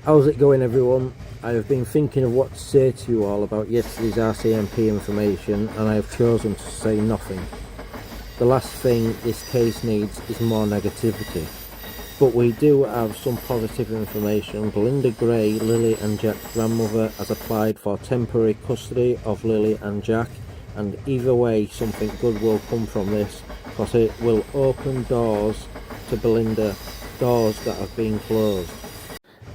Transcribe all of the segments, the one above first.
How's it going, everyone? I have been thinking of what to say to you all about yesterday's RCMP information, and I have chosen to say nothing. The last thing this case needs is more negativity. But we do have some positive information. Belinda Gray, Lilly and Jack's grandmother, has applied for temporary custody of Lilly and Jack, and either way something good will come from this, because it will open doors to Belinda, doors that have been closed.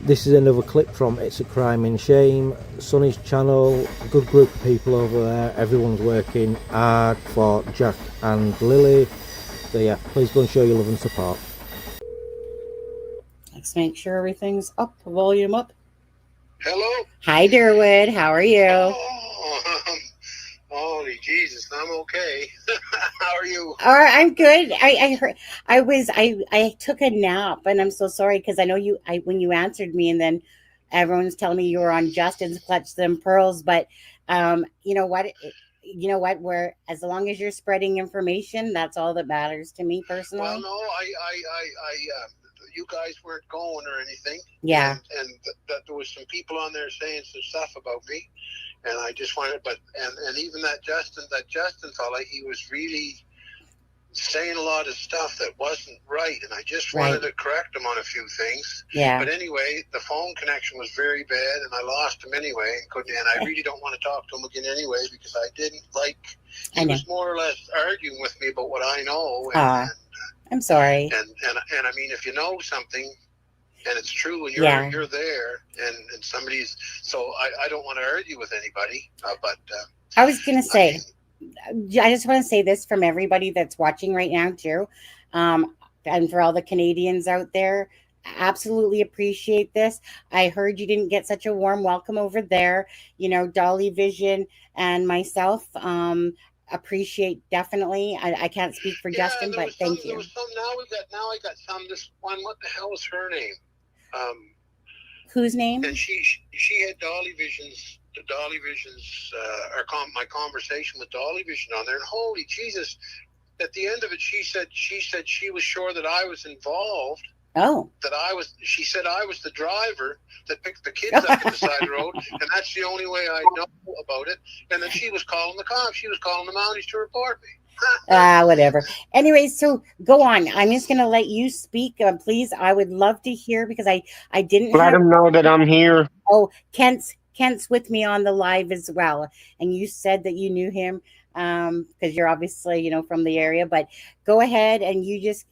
This is another clip from It's a Crime in Shame, Sonny's channel. Good group of people over there. Everyone's working hard for Jack and Lilly. So yeah, please go and show your love and support. Let's make sure everything's up, volume up. Hello? Hi, Derwood. How are you? Holy Jesus, I'm okay. How are you? All right, I'm good. I took a nap, and I'm so sorry because I know when you answered me, and then everyone's telling me you were on Justin's Clutch Them Pearls, but you know what? Where as long as you're spreading information, that's all that matters to me personally. Well, no, you guys weren't going or anything. Yeah. And that there was some people on there saying some stuff about me, and I just wanted, and even that Justin fella, he was really saying a lot of stuff that wasn't right, and I just wanted to correct him on a few things. Yeah. But anyway, the phone connection was very bad, and I lost him anyway, and I really don't want to talk to him again anyway, because I didn't like. He was more or less arguing with me about what I know. I'm sorry. And I mean, if you know something and it's true and you're there and somebody's, so I don't want to argue with anybody. But I was gonna say, I just want to say this from everybody that's watching right now too, and for all the Canadians out there. Absolutely appreciate this. I heard you didn't get such a warm welcome over there. You know, Dolly Vision and myself. Appreciate definitely. I can't speak for Justin, but thank you. There was some, now I got some. This one, what the hell was her name? Whose name? And she had Dolly Vision's my conversation with Dolly Vision on there, and holy Jesus, at the end of it, she said she was sure that I was involved. Oh. She said I was the driver that picked the kids up at the side of the road, and that's the only way I know about it. And then she was calling the cops. She was calling the Mounties to report me. Whatever. Anyway, so go on. I'm just going to let you speak, please. I would love to hear, because I didn't let him know that I'm here. Oh, Kent's with me on the live as well, and you said that you knew him because you're obviously from the area, but go ahead and you just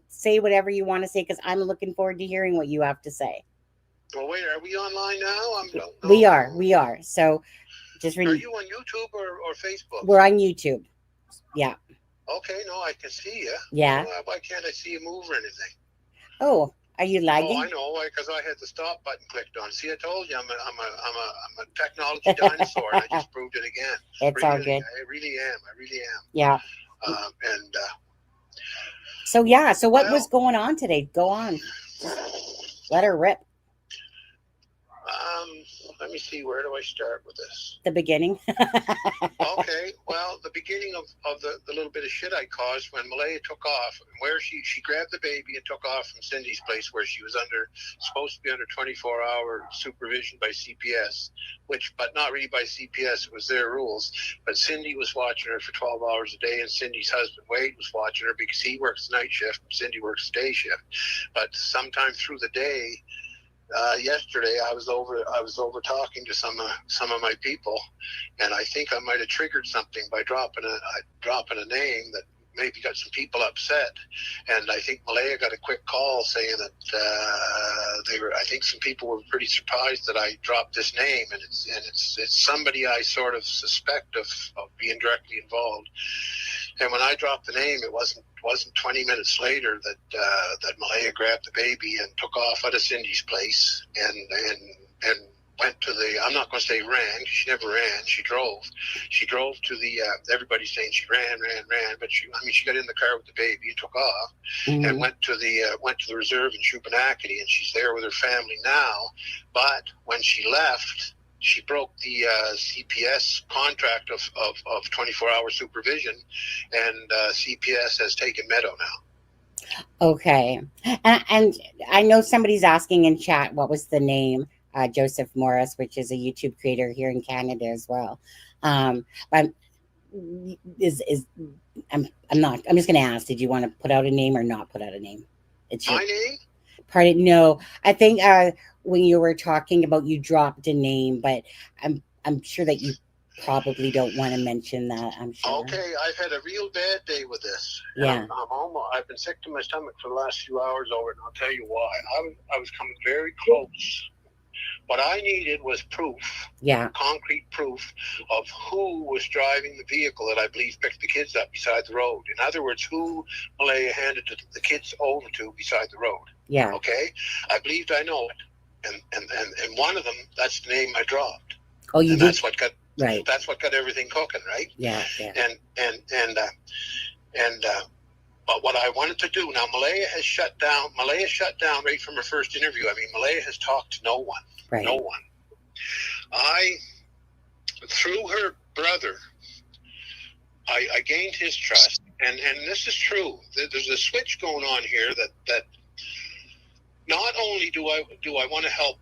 say whatever you want to say, because I'm looking forward to hearing what you have to say. Well, wait, are we online now? We are. So just Are you on YouTube or Facebook? We're on YouTube. Yeah. Okay, no, I can see you. Yeah. Why can't I see you move or anything? Oh, are you lagging? Oh, I know, because I had the stop button clicked on. See, I told you I'm a technology dinosaur, and I just proved it again. It's all good. I really am. Yeah. So what was going on today? Go on. Let her rip. Let me see, where do I start with this? The beginning. Okay, well, the beginning of the little bit of shit I caused when Malaya took off, where she grabbed the baby and took off from Cindy's place, where she was supposed to be under 24-hour supervision by CPS, but not really by CPS, it was their rules. But Cindy was watching her for 12 hours a day, and Cindy's husband Wade was watching her because he works the night shift and Cindy works the day shift. But sometime through the day, yesterday I was over talking to some of my people, and I think I might have triggered something by dropping a name that maybe got some people upset. And I think Malaya got a quick call saying that I think some people were pretty surprised that I dropped this name, and it's somebody I sort of suspect of being directly involved. And when I dropped the name, it wasn't 20 minutes later that Malaya grabbed the baby and took off out of Cindy's place and went to I'm not going to say ran. She never ran. She drove. She drove to everybody's saying she ran, but she got in the car with the baby and took off, and went to the reserve in Shubenacadie, and she's there with her family now. But when she left, she broke the CPS contract of 24-hour supervision, and CPS has taken Meadow now. Okay. And I know somebody's asking in chat what was the name, Joseph Morris, which is a YouTube creator here in Canada as well. But is I'm not. I'm just going to ask. Did you want to put out a name or not put out a name? It's your My name? pardon. No, I think when you were talking about you dropped a name, but I'm sure that you probably don't want to mention that. I'm sure. Okay, I've had a real bad day with this. Yeah. I'm almost. I've been sick to my stomach for the last few hours over it, and I'll tell you why. I was coming very close. What I needed was proof, Yeah. concrete proof of who was driving the vehicle that I believe picked the kids up beside the road. In other words, who Malaya handed the kids over to beside the road. Yeah. Okay, I believed I know it, and one of them, that's the name I dropped. Oh, you and did. that's what got Right. That's what got everything cooking, right? Yeah. Yeah. But what I wanted to do now, Malaya shut down right from her first interview. I mean, Malaya has talked to no one. Right. No one. Through her brother, I gained his trust, and this is true. There's a switch going on here that not only do I want to help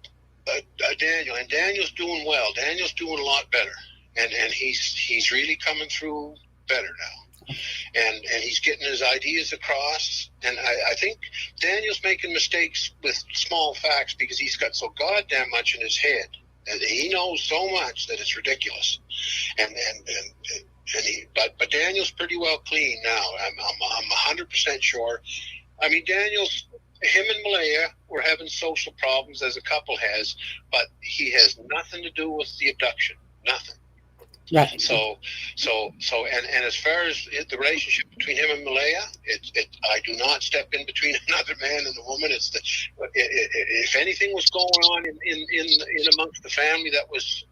Daniel, and Daniel's doing well. Daniel's doing a lot better, and he's really coming through better now, and he's getting his ideas across. And I think Daniel's making mistakes with small facts because he's got so goddamn much in his head. And he knows so much that it's ridiculous. But Daniel's pretty well clean now. I'm 100% sure. I mean, him and Malaya were having social problems as a couple has, but he has nothing to do with the abduction. Nothing. Right. So, and as far as the relationship between him and Malaya, I do not step in between another man and a woman. If anything was going on in amongst the family, that was,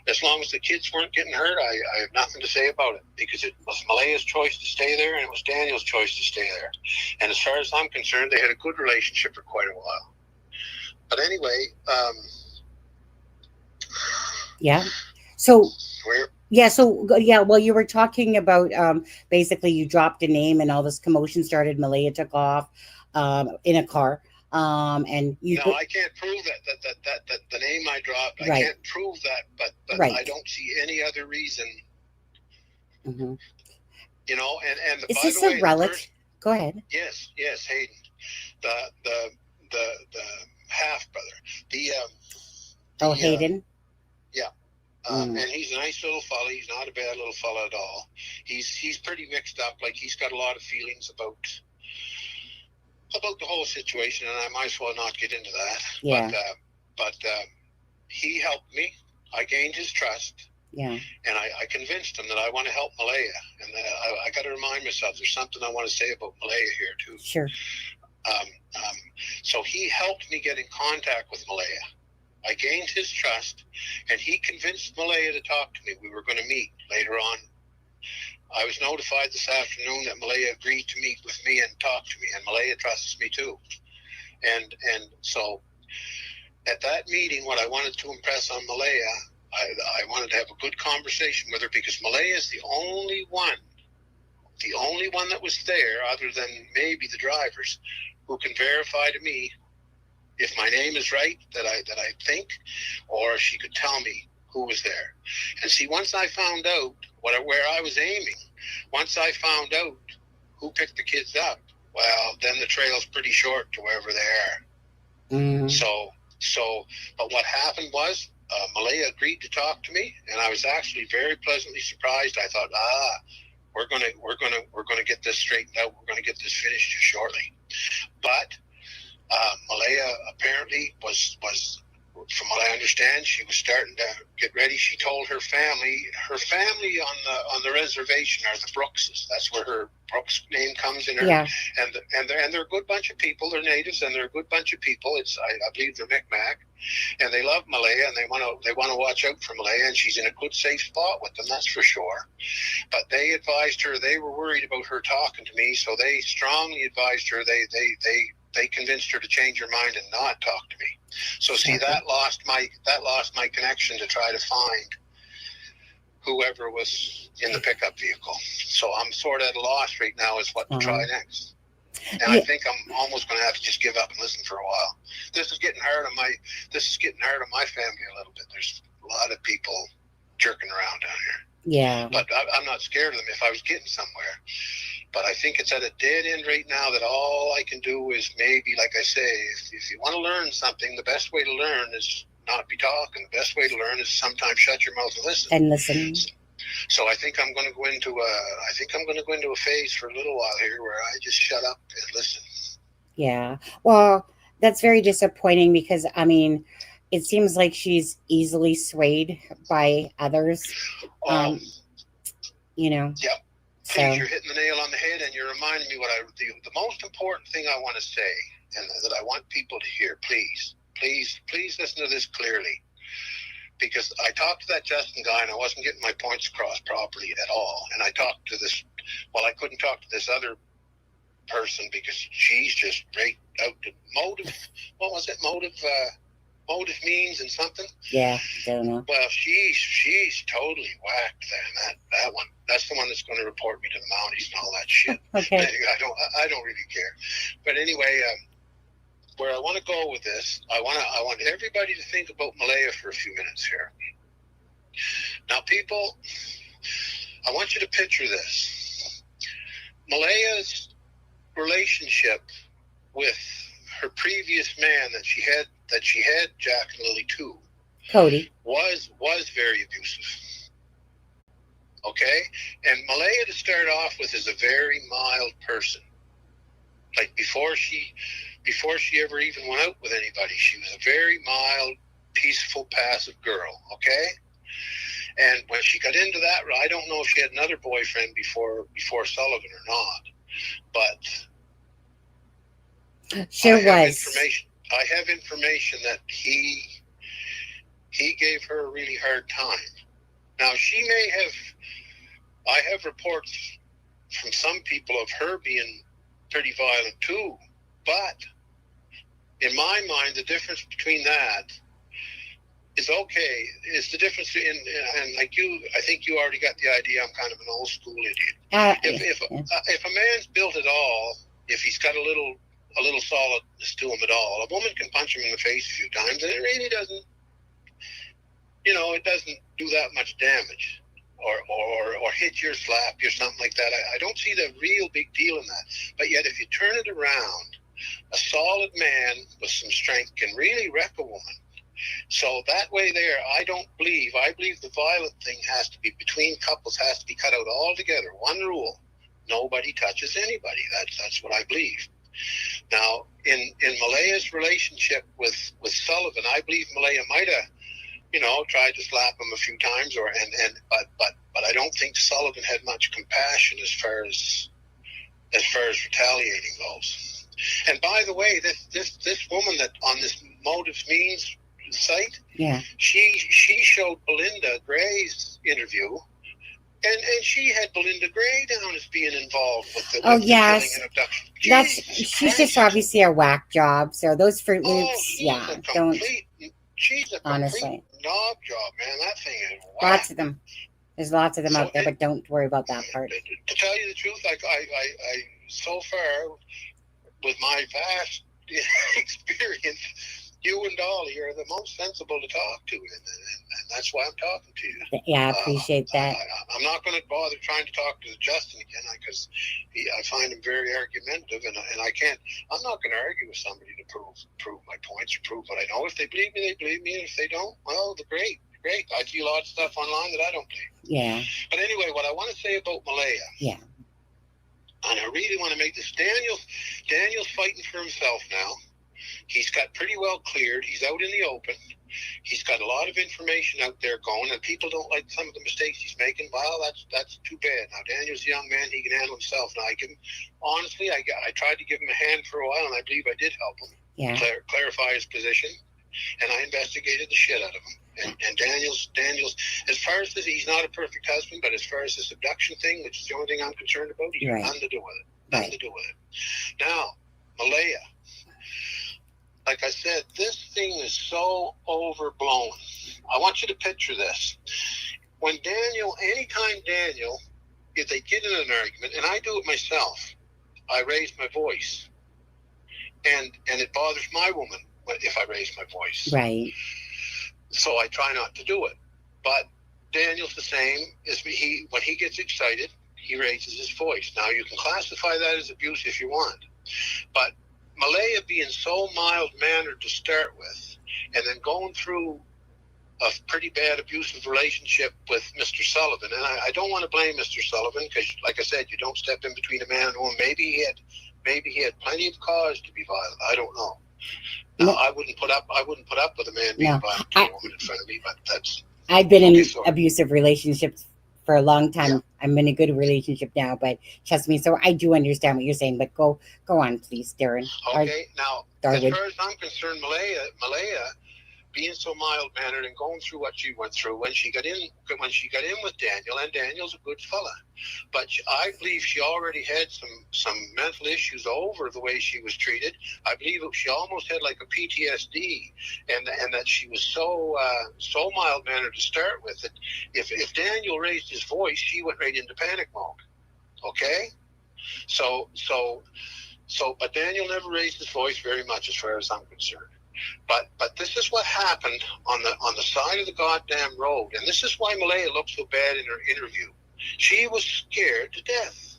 as long as the kids weren't getting hurt, I have nothing to say about it, because it was Malaya's choice to stay there, and it was Daniel's choice to stay there. And as far as I'm concerned, they had a good relationship for quite a while. But anyway, yeah. So. Where? Yeah, so well, you were talking about basically you dropped a name and all this commotion started. Malaya took off in a car, and you. No, I can't prove that the name I dropped. Right. I can't prove that, but right. I don't see any other reason. Mm-hmm. You know, and is by this the way, a relative? Go ahead. Yes, Hayden, the half brother. Hayden. Yeah. And he's a nice little fella. He's not a bad little fella at all. He's pretty mixed up. Like, he's got a lot of feelings about the whole situation, and I might as well not get into that. Yeah. But he helped me. I gained his trust. Yeah. And I convinced him that I want to help Malaya. And I got to remind myself, there's something I want to say about Malaya here too. Sure. So he helped me get in contact with Malaya. I gained his trust, and he convinced Malaya to talk to me. We were going to meet later on. I was notified this afternoon that Malaya agreed to meet with me and talk to me, and Malaya trusts me too. And so at that meeting, what I wanted to impress on Malaya, I wanted to have a good conversation with her, because Malaya is the only one that was there, other than maybe the drivers, who can verify to me if my name is right, that I think, or she could tell me who was there. And see, once I found out where I was aiming, once I found out who picked the kids up, well, then the trail's pretty short to wherever they are. Mm-hmm. So, but what happened was, Malaya agreed to talk to me, and I was actually very pleasantly surprised. I thought, we're gonna get this straightened out. We're gonna get this finished shortly. But Malaya apparently was, from what I understand, she was starting to get ready. She told her family on the reservation are the Brookses. That's where her Brooks name comes in. Yeah. And they're a good bunch of people. They're natives, and they're a good bunch of people. I believe they're Micmac, and they love Malaya, and they want to watch out for Malaya, and she's in a good, safe spot with them. That's for sure. But they advised her. They were worried about her talking to me, so they strongly advised her. They convinced her to change her mind and not talk to me. So see, that lost my connection to try to find whoever was in the pickup vehicle. So I'm sort of at a loss right now as what to try next. And Yeah. I think I'm almost going to have to just give up and listen for a while. This is getting hard on my family a little bit. There's a lot of people jerking around down here. Yeah. But I'm not scared of them if I was getting somewhere. But I think it's at a dead end right now that all I can do is maybe, like I say, if you want to learn something, the best way to learn is not be talking. The best way to learn is sometimes shut your mouth and listen. And listen. So I think I'm going to go into a phase for a little while here where I just shut up and listen. Yeah. Well, that's very disappointing because, I mean, it seems like she's easily swayed by others. You know. Yep. So. Please, you're hitting the nail on the head, and you're reminding me the most important thing I want to say, and that I want people to hear. Please listen to this clearly, because I talked to that Justin guy, and I wasn't getting my points across properly at all. And I talked to this. Well, I couldn't talk to this other person because she's just right out the motive. What was it? Motive means and something. Yeah, don't know. Well, she's totally whacked then. That one. That's the one that's going to report me to the Mounties and all that shit. Okay. I don't really care. But anyway, where I want to go with this, I want everybody to think about Malaya for a few minutes here. Now, people, I want you to picture this. Malaya's relationship with her previous man that she had Jack and Lilly too, Cody, was very abusive. Okay? And Malaya, to start off with, is a very mild person. Like before she ever even went out with anybody, she was a very mild, peaceful, passive girl. Okay? And when she got into that, I don't know if she had another boyfriend before Sullivan or not, but I have information that he gave her a really hard time. Now, I have reports from some people of her being pretty violent too, but in my mind, the difference between that is okay. It's the difference and like you, I think you already got the idea. I'm kind of an old school idiot. If a man's built at all, if he's got a little solidness to him at all, a woman can punch him in the face a few times, and it really doesn't, it doesn't do that much damage, or hit you or slap you or something like that. I don't see the real big deal in that. But yet, if you turn it around, a solid man with some strength can really wreck a woman. So that way there, I believe the violent thing has to be between couples, has to be cut out altogether. One rule: nobody touches anybody. That's what I believe. Now, in Malaya's relationship with Sullivan, I believe Malaya might have, tried to slap him a few times, but I don't think Sullivan had much compassion as far as retaliating goes. And by the way, this woman that on this Motives Means site, yeah, she showed Belinda Gray's interview. And she had Belinda Gray down as being involved with the killing and abduction. She's just obviously a whack job. So those Fruit Loops, she's a complete honestly knob job, man. That thing is whack. Lots of them. There's lots of them out there, but don't worry about that part. To tell you the truth, like I so far with my vast experience, you and Dolly are the most sensible to talk to, and that's why I'm talking to you. Yeah, I appreciate that. I'm not going to bother trying to talk to Justin again because I find him very argumentative, and I can't. I'm not going to argue with somebody to prove my points or prove what I know. If they believe me, they believe me, and if they don't, well, they're great. I see a lot of stuff online that I don't believe. Yeah. But anyway, what I want to say about Malaya. Yeah. And I really want to make this. Daniel's fighting for himself now. He's got pretty well cleared. He's out in the open. He's got a lot of information out there going, and people don't like some of the mistakes he's making. Well, that's too bad. Now, Daniel's a young man. He can handle himself. Now, honestly, I tried to give him a hand for a while, and I believe I did help him clarify his position, and I investigated the shit out of him. And Daniel's, as far as this, he's not a perfect husband, but as far as this abduction thing, which is the only thing I'm concerned about, he's got nothing to do with it. Nothing to do with it. Now, Malaya. Like I said, this thing is so overblown. I want you to picture this. Anytime Daniel, if they get in an argument, and I do it myself, I raise my voice, and it bothers my woman if I raise my voice. Right. So I try not to do it. But Daniel's the same. When he gets excited, he raises his voice. Now, you can classify that as abuse if you want. But Malaya being so mild-mannered to start with, and then going through a pretty bad abusive relationship with Mr. Sullivan, and I don't want to blame Mr. Sullivan, because, like I said, you don't step in between a man and a woman. Maybe he had plenty of cause to be violent. I don't know. Now, No. I wouldn't put up with a man being violent to a woman in front of me, but that's... I've been in abusive relationships for a long time. Yeah. I'm in a good relationship now, but trust me, so I do understand what you're saying. But go on, please, Darin. Okay, now, Derwood. As far as I'm concerned, Malaya being so mild-mannered and going through what she went through when she got in with Daniel, and Daniel's a good fella, but I believe she already had some mental issues over the way she was treated. I believe she almost had like a PTSD, and that she was so mild-mannered to start with that if Daniel raised his voice, she went right into panic mode. Okay, so but Daniel never raised his voice very much, as far as I'm concerned. But this is what happened on the side of the goddamn road, and this is why Malaya looked so bad in her interview. She was scared to death.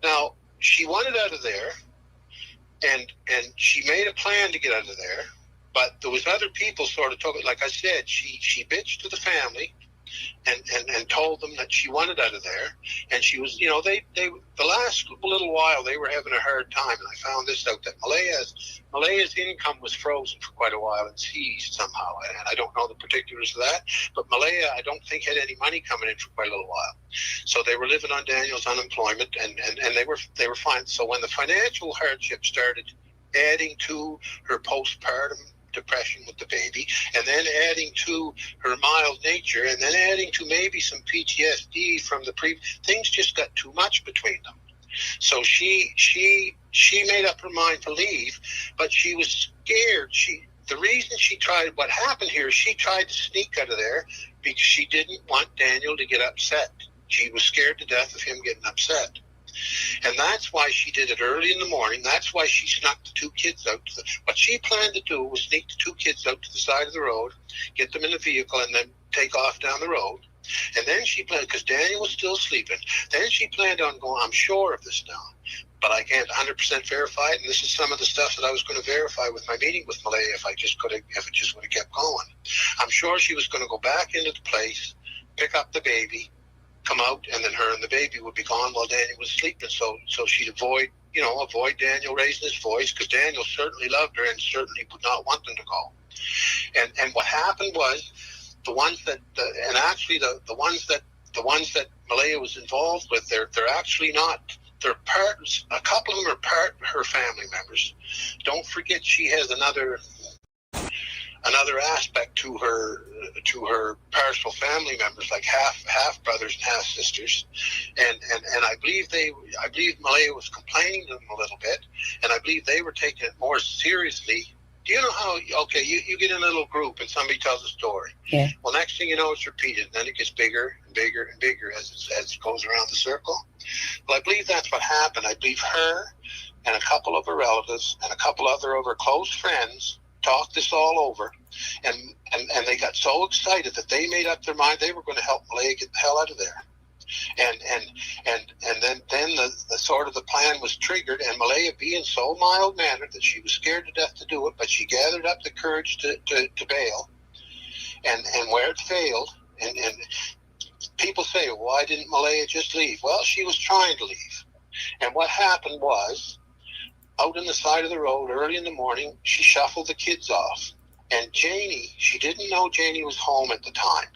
Now, she wanted out of there, and she made a plan to get out of there, but there was other people sort of took it. Like I said, she bitched to the family and told them that she wanted out of there, and she was, they the last little while they were having a hard time, and I found this out, that Malaya's income was frozen for quite a while and seized somehow, and I don't know the particulars of that, but Malaya, I don't think, had any money coming in for quite a little while, so they were living on Daniel's unemployment, and they were fine. So when the financial hardship started adding to her postpartum depression with the baby, and then adding to her mild nature, and then adding to maybe some PTSD from the things just got too much between them. So she made up her mind to leave, but she was scared. The reason she tried, what happened here, she tried to sneak out of there because she didn't want Daniel to get upset. She was scared to death of him getting upset. And that's why she did it early in the morning. That's why she snuck the two kids out. What she planned to do was sneak the two kids out to the side of the road, get them in the vehicle, and then take off down the road. And then she planned, because Daniel was still sleeping, then she planned on going, I'm sure of this now, but I can't 100% verify it, and this is some of the stuff that I was going to verify with my meeting with Malaya if it just would have kept going. I'm sure she was going to go back into the place, pick up the baby, come out, and then her and the baby would be gone while Daniel was sleeping. So she'd avoid Daniel raising his voice, because Daniel certainly loved her and certainly would not want them to go. And what happened was the ones that Malaya was involved with, they're actually not. They're part. A couple of them are part of her family members. Don't forget, she has another aspect to her partial family members, like half brothers and half sisters, and I believe Malaya was complaining to them a little bit, and I believe they were taking it more seriously. Do you know how, you get in a little group and somebody tells a story. Yeah. Well, next thing you know, it's repeated, and then it gets bigger and bigger and bigger as it goes around the circle. Well, I believe that's what happened. I believe her and a couple of her relatives and a couple other of her close friends talked this all over, and they got so excited that they made up their mind they were going to help Malaya get the hell out of there. And then the sort of the plan was triggered, and Malaya, being so mild-mannered that she was scared to death to do it, but she gathered up the courage to bail, and where it failed, and people say, well, why didn't Malaya just leave? Well, she was trying to leave, and what happened was, out on the side of the road early in the morning, she shuffled the kids off, and she didn't know Janie was home at the time.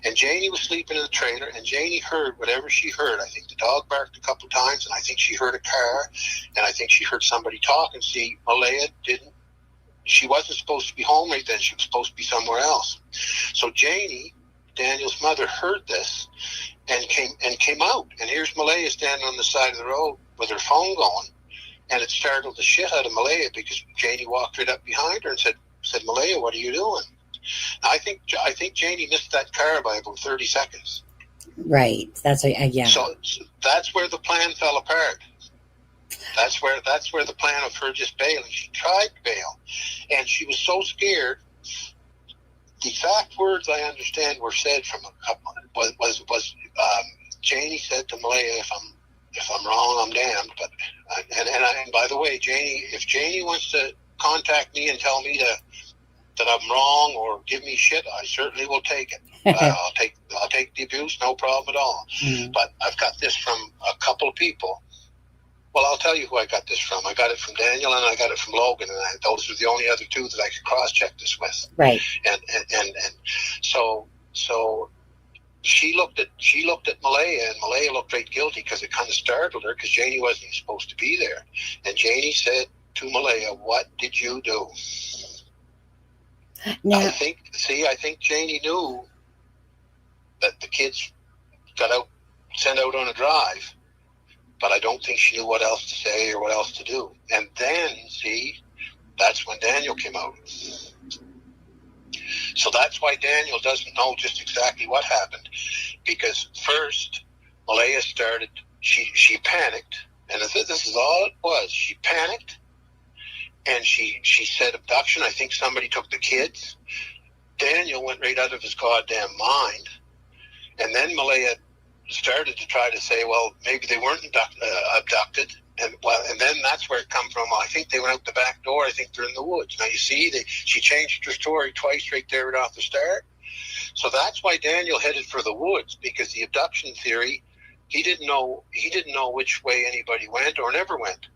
And Janie was sleeping in the trailer, and Janie heard whatever she heard. I think the dog barked a couple times, and I think she heard a car, and I think she heard somebody talk. And see, Malaya she wasn't supposed to be home right then. She was supposed to be somewhere else. So Janie, Daniel's mother, heard this and came out. And here's Malaya standing on the side of the road with her phone going, and it startled the shit out of Malaya, because Janie walked right up behind her and said, Malaya, what are you doing? I think Janie missed that car by about 30 seconds. Right. That's right. Yeah. So that's where the plan fell apart. That's where the plan of her just bailing. She tried to bail, and she was so scared. The exact words I understand were said from a couple. Was Janie said to Malaya, "If I'm wrong, I'm damned." But and by the way, if Janie wants to contact me and tell me that I'm wrong or give me shit, I certainly will take it. I'll take the abuse, no problem at all. Mm. But I've got this from a couple of people. Well, I'll tell you who I got this from. I got it from Daniel and I got it from Logan, and those were the only other two that I could cross-check this with. Right. And so she looked at Malaya, and Malaya looked right guilty because it kind of startled her because Janie wasn't supposed to be there. And Janie said to Malaya, "What did you do?" Now, I think Janie knew that the kids got sent out on a drive, but I don't think she knew what else to say or what else to do. And then, that's when Daniel came out. So that's why Daniel doesn't know just exactly what happened, because first Malaya started. She panicked, and this is all it was. She panicked, and she said abduction. I think somebody took the kids. Daniel went right out of his goddamn mind, and then Malaya started to try to say, well, maybe they weren't abducted, and then that's where it come from. I think they went out the back door. I think they're in the woods. Now you see, she changed her story twice right there right off the start. So that's why Daniel headed for the woods, because the abduction theory, he didn't know which way anybody went or never went.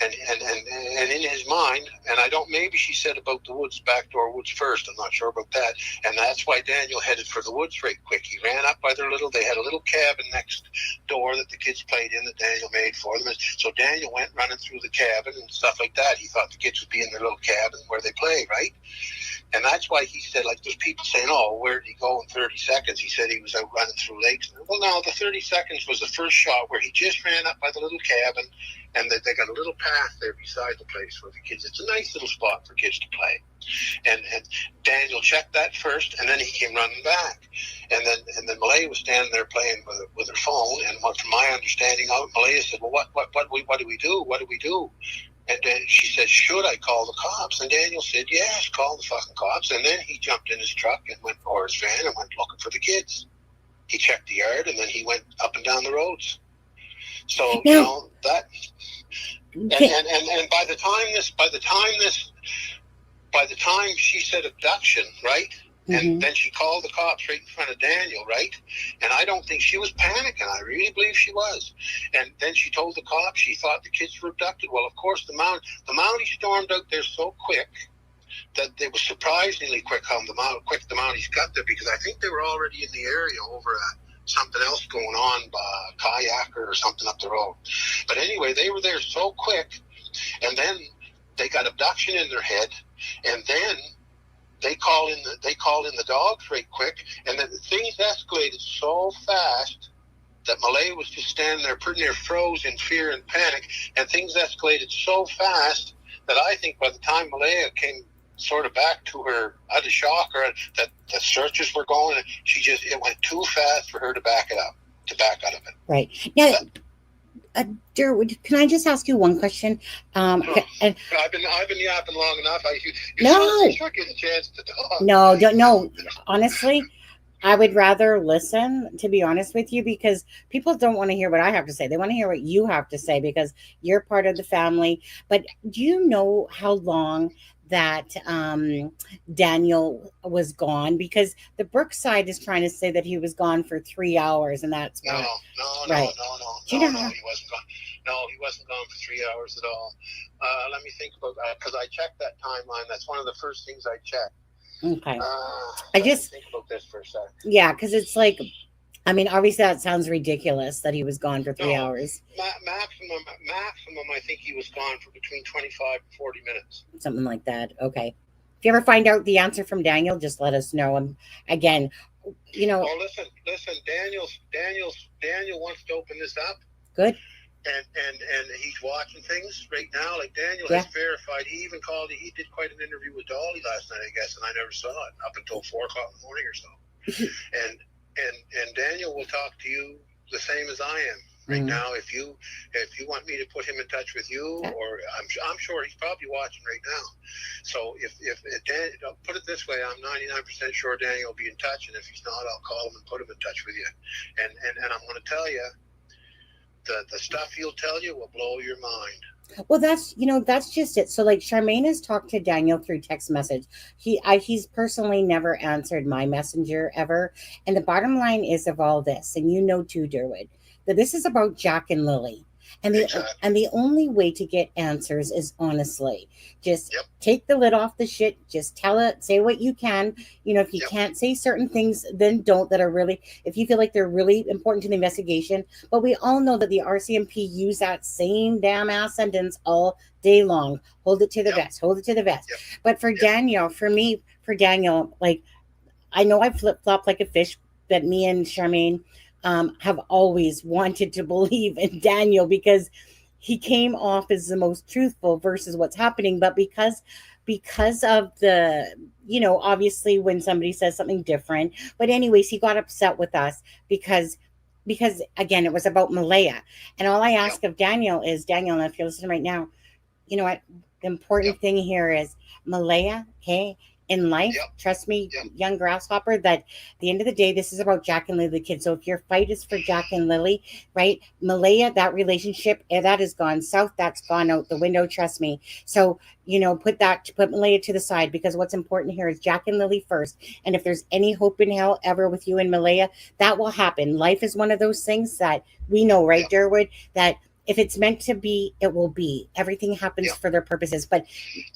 And in his mind, and maybe she said about the woods, backdoor woods first, I'm not sure about that, and that's why Daniel headed for the woods right quick. He ran up by they had a little cabin next door that the kids played in that Daniel made for them, so Daniel went running through the cabin and stuff like that. He thought the kids would be in their little cabin where they play, right? And that's why he said, like, there's people saying, oh, where did he go in 30 seconds? He said he was out running through lakes. Well, no, the 30 seconds was the first shot where he just ran up by the little cabin, and they got a little path there beside the place for the kids. It's a nice little spot for kids to play. And Daniel checked that first, and then he came running back. And then Malaya was standing there playing with her phone, and from my understanding of it, Malaya said, well, what do we do? What do we do? And then she said, should I call the cops? And Daniel said, yes, call the fucking cops. And then he jumped in his truck and or his van and went looking for the kids. He checked the yard, and then he went up and down the roads. So, that, and by the time she said abduction, right? And then she called the cops right in front of Daniel, right? And I don't think she was panicking. I really believe she was. And then she told the cops she thought the kids were abducted. Well, of course, the Mounties stormed out there so quick that they was surprisingly quick how quick the Mounties got there, because I think they were already in the area over something else going on, kayaker or something up the road. But anyway, they were there so quick, and then they got abduction in their head, and then they called in the dogs right quick, and then things escalated so fast that Malaya was just standing there pretty near froze in fear and panic, and things escalated so fast that I think by the time Malaya came sort of back to her out of shock, or that the searches were going, it went too fast for her to back out of it. Right. Now, Derwood, can I just ask you one question? I've been yapping long enough. No. Sure get a chance to talk. No. Honestly, I would rather listen, to be honest with you, because people don't want to hear what I have to say. They want to hear what you have to say because you're part of the family. But do you know how long that Daniel was gone? Because the Brooks side is trying to say that he was gone for 3 hours, and that's No, right. he wasn't gone. No, he wasn't gone for 3 hours at all. Let me think about that, because I checked that timeline. That's one of the first things I checked. Okay. I just think about this for a second. Yeah, because it's like, I mean, obviously that sounds ridiculous that he was gone for 3 hours. Maximum, I think he was gone for between 25 and 40 minutes. Something like that. Okay. If you ever find out the answer from Daniel, just let us know. And again, Oh, listen. Daniel wants to open this up. Good. And he's watching things right now. Like Daniel has verified. He even called. He did quite an interview with Dolly last night, I guess, and I never saw it up until 4 o'clock in the morning or so. and Daniel will talk to you the same as I am. Right now, if you want me to put him in touch with you, or I'm sure he's probably watching right now. So if Dan, put it this way, I'm 99% sure Daniel will be in touch, and if he's not, I'll call him and put him in touch with you. And I'm going to tell you, the stuff he'll tell you will blow your mind. Well, that's just it. So like Charmaine has talked to Daniel through text message. He's personally never answered my messenger ever. And the bottom line is of all this, and you know too, Derwood, that this is about Jack and Lilly. And the only way to get answers is honestly just take the lid off the shit. Just tell it, say what you can. If you can't say certain things, then don't, that are really, if you feel like they're really important to the investigation. But we all know that the RCMP use that same damn ass sentence all day long. Hold it to the vest, hold it to the vest. But for Daniel, for Daniel, like, I know I flip-flop like a fish, but me and Charmaine have always wanted to believe in Daniel because he came off as the most truthful versus what's happening. But because of the, obviously when somebody says something different, but anyways, he got upset with us because again, it was about Malaya. And all I ask of Daniel is, Daniel, and if you're listening right now, you know what? The important thing here is Malaya, okay? In life, trust me, young grasshopper, that at the end of the day, this is about Jack and Lily, the kids. So if your fight is for Jack and Lily, right? Malaya, that relationship, that has gone south. That's gone out the window. Trust me. So, put Malaya to the side, because what's important here is Jack and Lily first. And if there's any hope in hell ever with you and Malaya, that will happen. Life is one of those things that we know, right, Derwood, that if it's meant to be, it will be. Everything happens for their purposes. But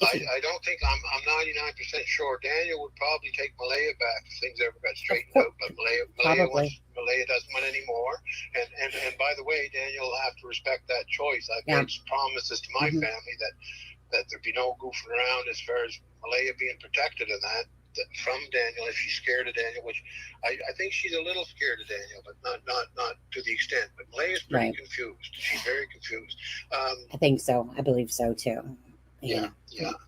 I don't think, I'm 99% sure Daniel would probably take Malaya back if things ever got straightened out. But Malaya doesn't want anymore. And by the way, Daniel will have to respect that choice. I've made some promises to my family that there'd be no goofing around as far as Malaya being protected in that from Daniel if she's scared of Daniel, which I think she's a little scared of Daniel, but not to the extent. But Malaya's pretty confused. She's very confused. I think so. I believe so too. Yeah.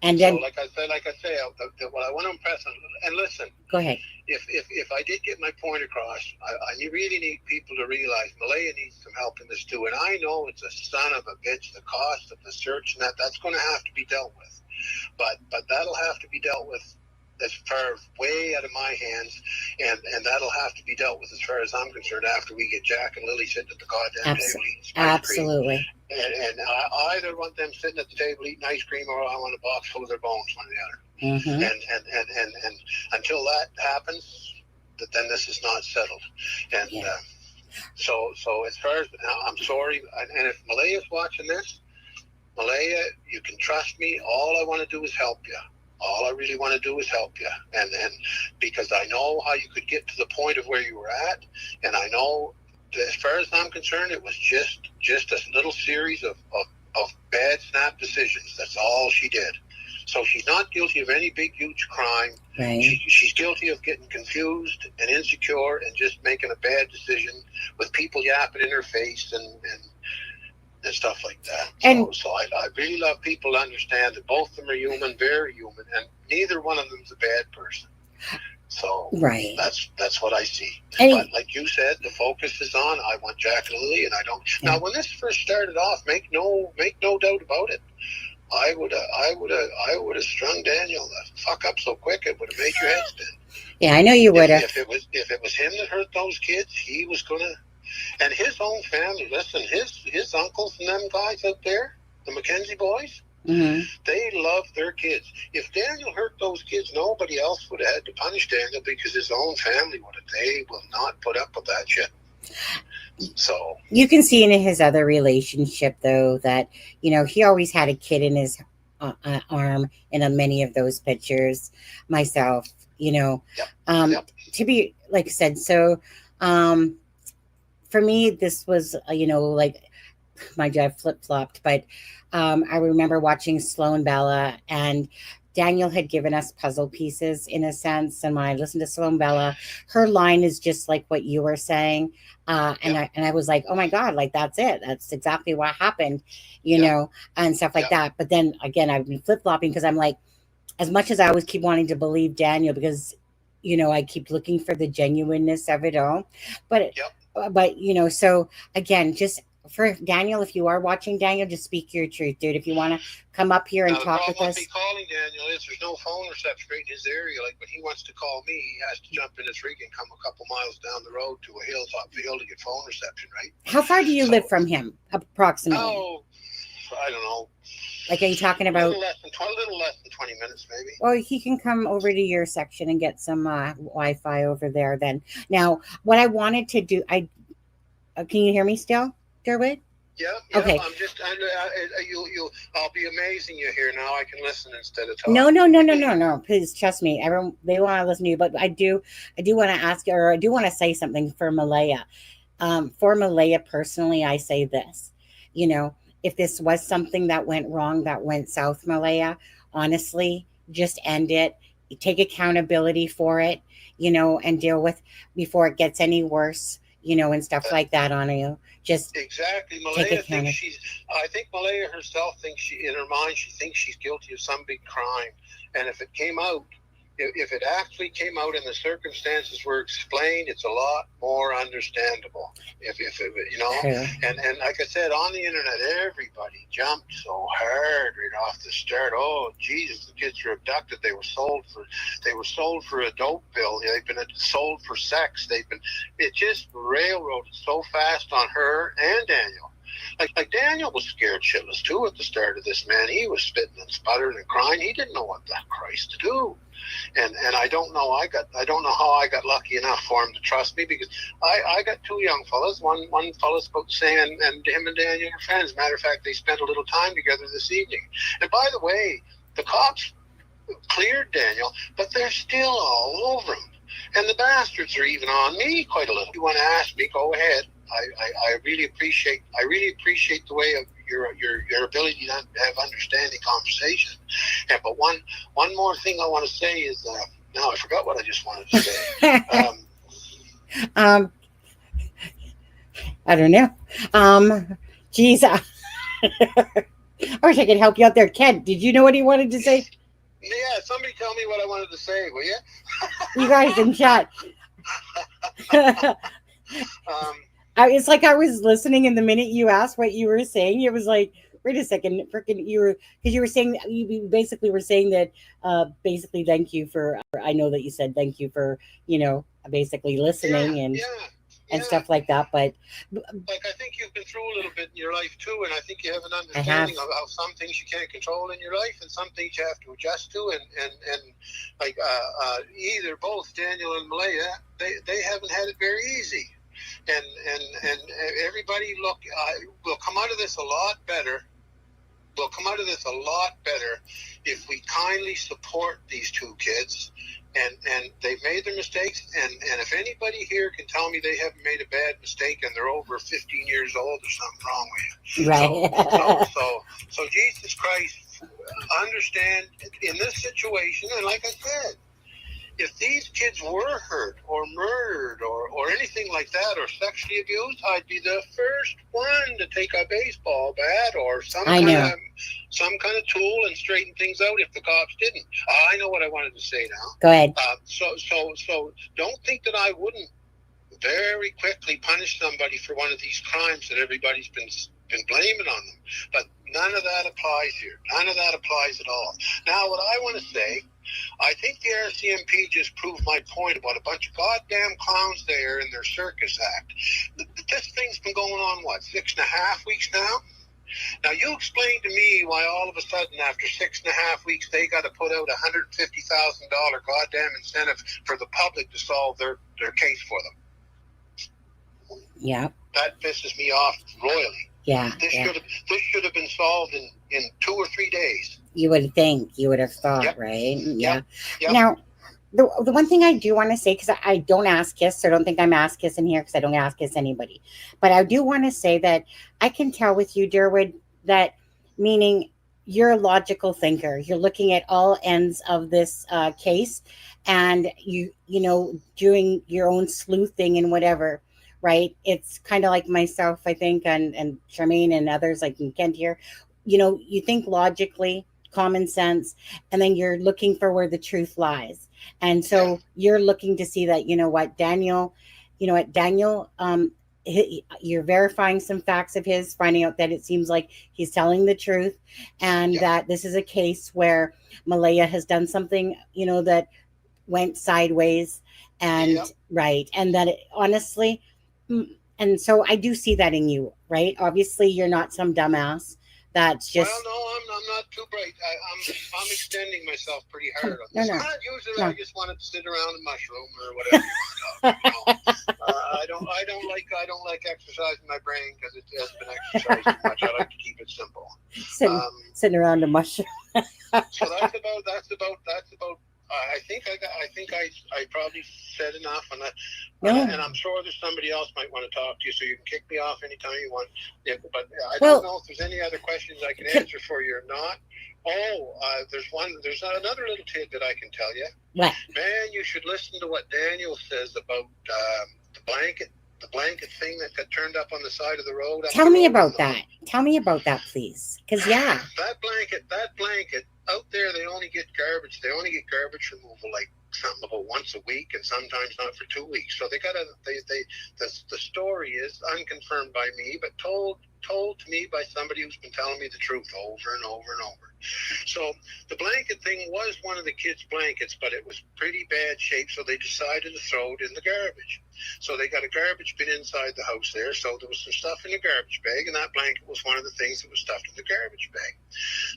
And then, so like I say, what I want to impress on, and listen. Go ahead. If I did get my point across, I really need people to realize Malaya needs some help in this too. And I know it's a son of a bitch, the cost of the search, and that's going to have to be dealt with. But that'll have to be dealt with as far way out of my hands, and that'll have to be dealt with as far as I'm concerned after we get Jack and Lily sitting at the goddamn table eating ice cream. Absolutely. And I either want them sitting at the table eating ice cream, or I want a box full of their bones, one or the other. And until that happens, then this is not settled. And so as far as, I'm sorry, and if Malaya's watching this, Malaya, you can trust me. All I want to do is help you. All I really want to do is help you, and because I know how you could get to the point of where you were at, and I know, as far as I'm concerned, it was just a little series of bad snap decisions. That's all she did. So she's not guilty of any big, huge crime. Right. She's guilty of getting confused and insecure and just making a bad decision with people yapping in her face and stuff like that. So I really love people to understand that both of them are human, very human, and neither one of them's a bad person. So that's what I see. But like you said, the focus is on, I want Jack and Lily, and I don't. Now, when this first started off, make no doubt about it, I would have strung Daniel the fuck up so quick it would have made your head spin. Yeah, I know you would have. If it was him that hurt those kids, he was gonna. And his own family, listen, his uncles and them guys out there, the McKenzie boys, they love their kids. If Daniel hurt those kids, nobody else would have had to punish Daniel, because his own family would have. They will not put up with that shit. So you can see in his other relationship, though, that, he always had a kid in his arm in many of those pictures. Myself, to be, like I said, so for me, this was, like, my dad flip-flopped, but I remember watching Sloan Bella, and Daniel had given us puzzle pieces in a sense. And when I listened to Sloan Bella, her line is just like what you were saying. And I was like, oh my God, like, that's it. That's exactly what happened, and stuff like that. But then again, I've been flip-flopping, because I'm like, as much as I always keep wanting to believe Daniel, because, I keep looking for the genuineness of it all. But so again, just for Daniel, if you are watching, Daniel, just speak your truth, dude. If you want to come up here and Now, the talk with problem us. with me calling Daniel is there's no phone reception right in his area. Like when he wants to call me, he has to jump in his rig and come a couple miles down the road to a hilltop hill to get phone reception, right? How far do you So- live from him, approximately? Oh, I don't know. Like, are you talking A about? little less than 20 minutes, maybe. Well, he can come over to your section and get some Wi-Fi over there. Then, now, what I wanted to do, can you hear me still, Derwood? Yeah. Okay. I'll be amazing you here now. I can listen instead of talking. No. Please trust me. Everyone, they want to listen to you, but I do want to ask, or I do want to say something for Malaya. For Malaya personally, I say this. You know, if this was something that went wrong, that went south, Malaya, honestly, just end it. Take accountability for it, you know, and deal with before it gets any worse, you know, and stuff like that on you. Just Exactly. Malaya thinks I think Malaya herself thinks in her mind, she thinks she's guilty of some big crime. And if it came out, if it actually came out and the circumstances were explained, it's a lot more understandable. If it, you know, and like I said, on the internet, everybody jumped so hard right off the start. Oh, Jesus, the kids were abducted. They were sold for a dope bill. They've been sold for sex. It just railroaded so fast on her and Daniel. Like Daniel was scared shitless too at the start of this, man. He was spitting and sputtering and crying. He didn't know what the Christ to do. And I don't know how I got lucky enough for him to trust me, because I got two young fellas. One fella's about the same, and him and Daniel are friends. Matter of fact, they spent a little time together this evening. And by the way, the cops cleared Daniel, but they're still all over him. And the bastards are even on me quite a little. If you want to ask me, go ahead. I really appreciate the way of your ability to have understanding conversation. And but one more thing I want to say is now I forgot what I just wanted to say. I don't know. Geez, I wish I could help you out there, Ken. Did you know what he wanted to say? Yeah, somebody tell me what I wanted to say, will you? You guys in chat. It's like I was listening, and the minute you asked what you were saying, it was like, wait a second, freaking, because you were saying, you basically were saying that, basically, thank you for, I know that you said thank you for, you know, basically listening and stuff like that. But like, I think you've been through a little bit in your life too, and I think you have an understanding of how some things you can't control in your life and some things you have to adjust to, and like either both Daniel and Malaya, they haven't had it very easy. And everybody will come out of this a lot better. We'll come out of this a lot better if we kindly support these two kids, and they've made their mistakes. And if anybody here can tell me they haven't made a bad mistake and they're over 15 years old, there's something wrong with you. Right. So Jesus Christ, understand in this situation, and like I said, if these kids were hurt or murdered or anything like that, or sexually abused, I'd be the first one to take a baseball bat or some kind of tool and straighten things out if the cops didn't. I know what I wanted to say now. Go ahead. So don't think that I wouldn't very quickly punish somebody for one of these crimes that everybody's been blaming on them. But none of that applies here. None of that applies at all. Now, what I want to say, I think the RCMP just proved my point about a bunch of goddamn clowns there in their circus act. This thing's been going on, 6.5 weeks now? Now, you explain to me why all of a sudden, after 6.5 weeks, they got to put out $150,000 goddamn incentive for the public to solve their case for them. Yeah. That pisses me off royally. Yeah. This should have been solved in 2 or 3 days. You would think, you would have thought, Yep. right? Yeah. Yep. Now, the one thing I do want to say, because I don't ass kiss, so don't think I'm ass kissing here, because I don't ass kiss anybody. But I do want to say that I can tell with you, Derwood, that meaning you're a logical thinker. You're looking at all ends of this case, and you know, doing your own sleuthing and whatever. Right? It's kind of like myself, I think, and Charmaine and others like Kent here. You know, you think logically, common sense, and then you're looking for where the truth lies. And so you're looking to see that, Daniel you're verifying some facts of his, finding out that it seems like he's telling the truth, and Yep. that this is a case where Malaya has done something, that went sideways, and Yep. right, and that honestly, and so I do see that in you, right? Obviously, you're not some dumbass that's Well, just no, I'm not too bright. I'm extending myself pretty come. hard on No, this. no, Usually, no. I just wanted to sit around and mushroom or whatever you want to talk. I don't like exercising my brain because it has been exercised too much. I like to keep it simple. Sitting around a mushroom. So that's about. I think I probably said enough, and and I'm sure there's somebody else might want to talk to you, so you can kick me off anytime you want. Yeah, but I don't know if there's any other questions I can answer for you or not. There's another little tidbit I can tell you. What? Man, you should listen to what Daniel says about the blanket thing that got turned up on the side of the road. Tell me about that. Tell me about that, please. Because that blanket out there, they only get garbage. They only get garbage removal like something about once a week, and sometimes not for 2 weeks. So the story is unconfirmed by me, but told to me by somebody who's been telling me the truth over and over and over. So the blanket thing was one of the kids' blankets, but it was pretty bad shape, so they decided to throw it in the garbage. So they got a garbage bin inside the house there, so there was some stuff in the garbage bag, and that blanket was one of the things that was stuffed in the garbage bag.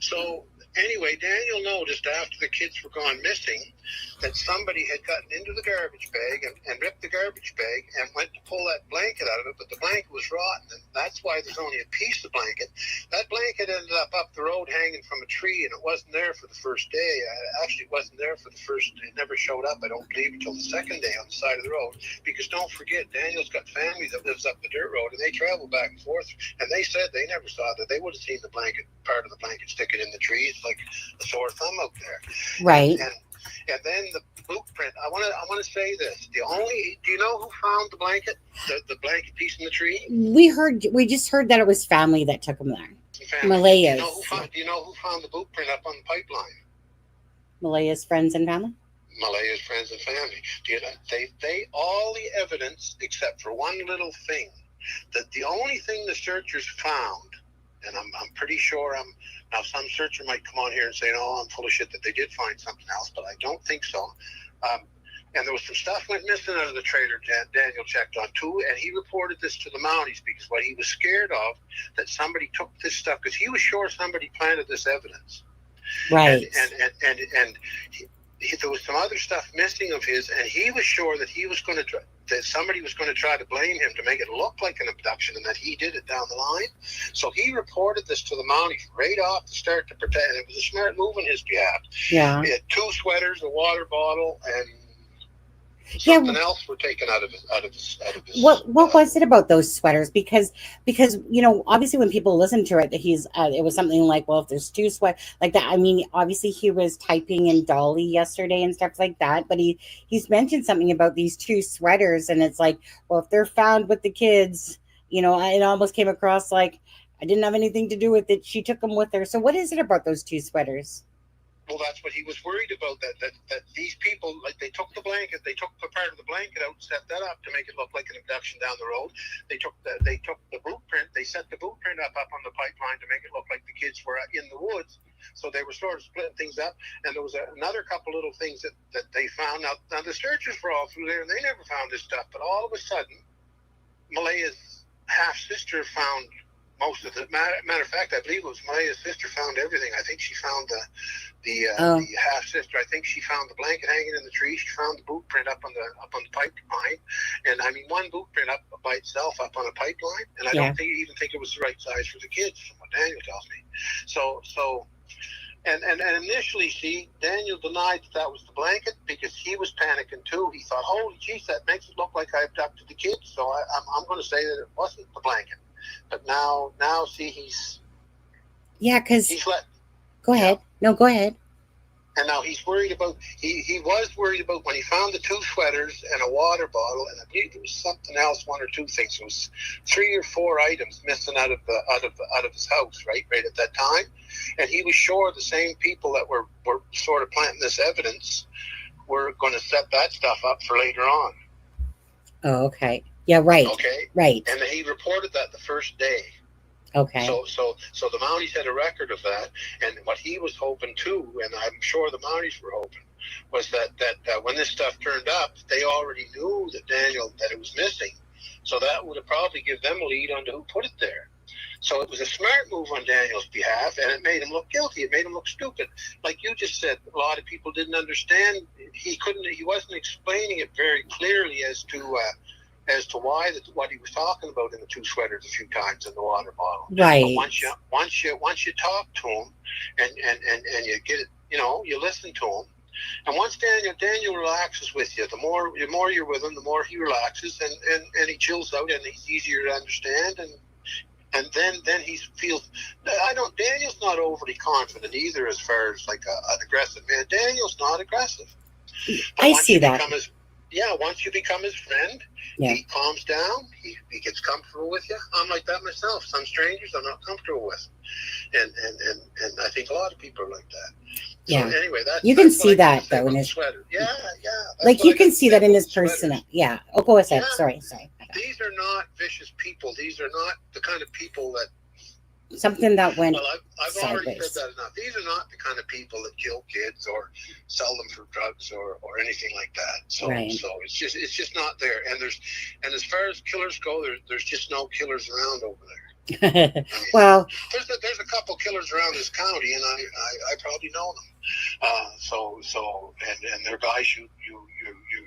So anyway, Daniel noticed after the kids were gone missing that somebody had gotten into the garbage bag and ripped the garbage bag and went to pull that blanket out of it, but the blanket was rotten, and that's why there's only a piece of blanket. That blanket ended up the road hanging from a tree, and it wasn't there for the first day. Actually, it wasn't there for the first day. It never showed up, I don't believe, until the second day on the side of the road, because don't forget, Daniel's got family that lives up the dirt road, and they travel back and forth, and they said they never saw that. They would have seen the blanket, part of the blanket sticking in the tree. It's like a sore thumb out there. right. And then the boot print. I want to say this. Do you know who found the blanket? The blanket piece in the tree? We just heard that it was family that took them there. Malaya's. Do you know who found the boot print up on the pipeline? Malaya's friends and family? Malaya's friends and family. They all the evidence except for one little thing. That the only thing the searchers found, and I'm pretty sure now some searcher might come on here and say, no, I'm full of shit that they did find something else, but I don't think so. And there was some stuff went missing out of the trailer Daniel checked on too, and he reported this to the Mounties because what he was scared of, that somebody took this stuff, because he was sure somebody planted this evidence. Right. And there was some other stuff missing of his, and he was sure that that somebody was going to try to blame him to make it look like an abduction, and that he did it down the line. So he reported this to the Mounties right off the start to protect, and it was a smart move on his behalf. Yeah. He had 2 sweaters, a water bottle, and something else were taken out of his. What was it about those sweaters? Because obviously when people listen to it, that it was something like, well, if there's 2 sweat like that. I mean, obviously he was typing in Dolly yesterday and stuff like that, but he's mentioned something about these 2 sweaters, and it's like, well, if they're found with the kids, it almost came across like I didn't have anything to do with it. She took them with her. So what is it about those 2 sweaters? Well, that's what he was worried about, that these people, like, they took the blanket, they took the part of the blanket out and set that up to make it look like an abduction down the road. They took the boot print, they set the boot print up on the pipeline to make it look like the kids were in the woods. So they were sort of splitting things up. And there was another couple little things that they found. Now the searchers were all through there, and they never found this stuff. But all of a sudden, Malaya's half-sister found most of it. Matter of fact, I believe it was Malaya's sister found everything. I think she found the half sister. I think she found the blanket hanging in the tree. She found the boot print up on the pipeline, and I mean one boot print up by itself up on a pipeline. And I don't even think it was the right size for the kids, from what Daniel tells me. So. And initially, Daniel denied that was the blanket because he was panicking too. He thought, holy jeez, that makes it look like I abducted the kids. So I'm going to say that it wasn't the blanket. But now, he's... Yeah, because... He's let... Go ahead. No, go ahead. And now he's worried about... He was worried about when he found the 2 sweaters and a water bottle, and I believe there was something else, 1 or 2 things. There was 3 or 4 items missing out of his house, right at that time. And he was sure the same people that were sort of planting this evidence were going to set that stuff up for later on. Oh, okay. Yeah, right. Okay. Right. And he reported that the first day. Okay. So the Mounties had a record of that, and what he was hoping too, and I'm sure the Mounties were hoping, was that when this stuff turned up, they already knew that it was missing, so that would have probably given them a lead on who put it there. So it was a smart move on Daniel's behalf, and it made him look guilty. It made him look stupid. Like you just said, a lot of people didn't understand. He wasn't explaining it very clearly as to why what he was talking about in the two sweaters a few times in the water bottle. Right. But once you talk to him and you get it, you listen to him. And once Daniel relaxes with you, the more you're with him, the more he relaxes and he chills out and he's easier to understand and then he feels. Daniel's not overly confident either as far as like an aggressive man. Daniel's not aggressive. But I see that. Once you become his friend, he calms down. He gets comfortable with you. I'm like that myself. Some strangers I'm not comfortable with, and I think a lot of people are like that. So anyway, you can see that though in his sweater. Yeah. Like you can see that in his person. Yeah. Oh, go ahead. Sorry. These are not vicious people. These are not the kind of people that. Something that went. Well, I've already said that enough. These are not the kind of people that kill kids or sell them for drugs or anything like that. So it's just not there. And as far as killers go, there's just no killers around over there. I mean, well, there's a couple killers around this county, and I probably know them. And they're guys you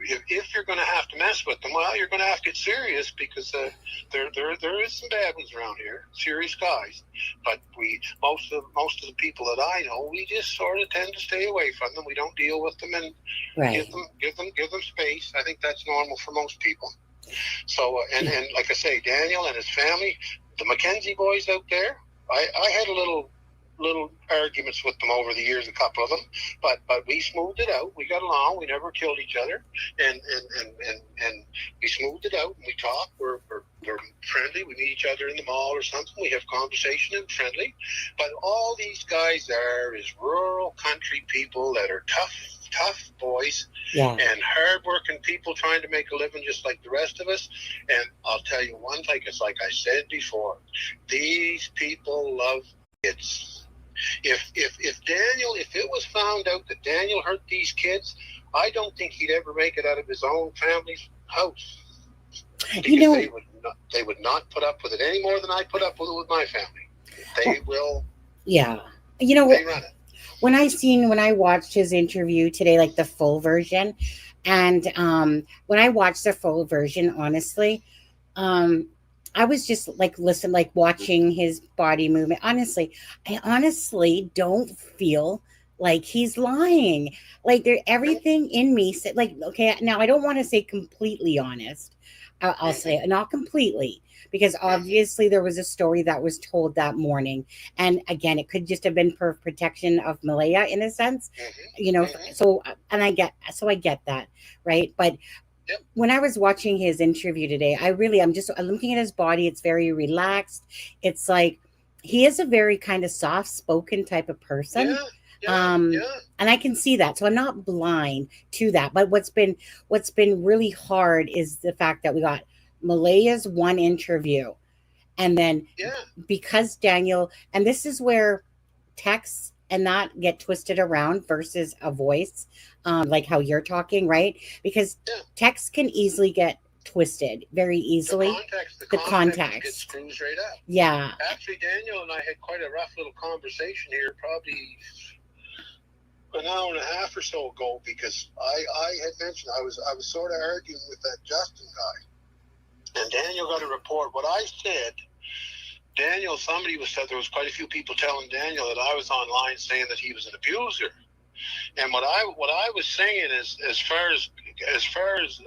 if you're going to have to mess with them, well, you're going to have to get serious because there is some bad ones around here, serious guys. But most of the people that I know, we just sort of tend to stay away from them. We don't deal with them and give them space. I think that's normal for most people. So and like I say, Daniel and his family, the Mackenzie boys out there, I had a little arguments with them over the years, a couple of them, but we smoothed it out. We got along. We never killed each other, and we smoothed it out. And we talk. We're friendly. We meet each other in the mall or something. We have conversation and friendly. But all these guys is rural country people that are tough boys and hardworking people trying to make a living just like the rest of us. And I'll tell you one thing, it's like I said before, these people love kids. If it was found out that Daniel hurt these kids, I don't think he'd ever make it out of his own family's house. Because they would not put up with it any more than I put up with it with my family. They will. Yeah. You know what? They run it. When I watched his interview today, like the full version, and when I watched the full version, honestly, I was just like watching his body movement. I honestly don't feel like he's lying. Like everything in me said, like, okay, now I don't want to say completely honest. I'll say not completely, because obviously there was a story that was told that morning. And again, it could just have been for protection of Malaya in a sense, so I get that. Right. But when I was watching his interview today, I'm looking at his body. It's very relaxed. It's like he is a very kind of soft-spoken type of person. And I can see that. So I'm not blind to that. But what's been really hard is the fact that we got Malaya's one interview. And then because Daniel, and this is where texts and not get twisted around versus a voice, like how you're talking, right? Because text can easily get twisted very easily. The context gets screwed right up. Yeah. Actually, Daniel and I had quite a rough little conversation here, probably an hour and a half or so ago, because I had mentioned I was sort of arguing with that Justin guy, and Daniel got a report. What I said. Daniel, said there was quite a few people telling Daniel that I was online saying that he was an abuser. And what I was saying is, as far as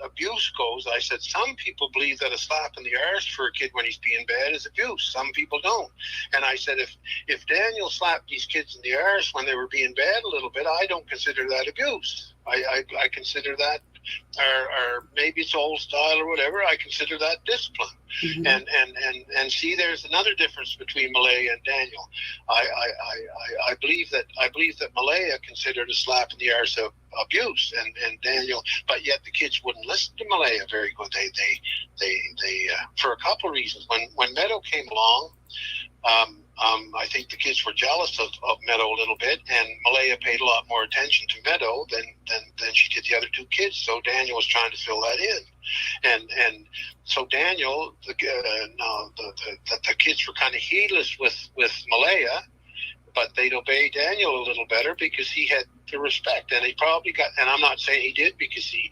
abuse goes, I said some people believe that a slap in the arse for a kid when he's being bad is abuse. Some people don't. And I said if Daniel slapped these kids in the arse when they were being bad a little bit, I don't consider that abuse. I consider that or maybe it's old style or whatever, I consider that discipline. Mhm. And see, there's another difference between Malaya and Daniel. I believe that Malaya considered a slap in the arse of abuse, and Daniel, but yet the kids wouldn't listen to Malaya very good. They for a couple of reasons. When Meadow came along, I think the kids were jealous of Meadow a little bit, and Malaya paid a lot more attention to Meadow than she did the other two kids. So Daniel was trying to fill that in, and so Daniel, the kids were kind of heedless with Malaya, but they'd obey Daniel a little better because he had the respect, and he probably got. And I'm not saying he did because he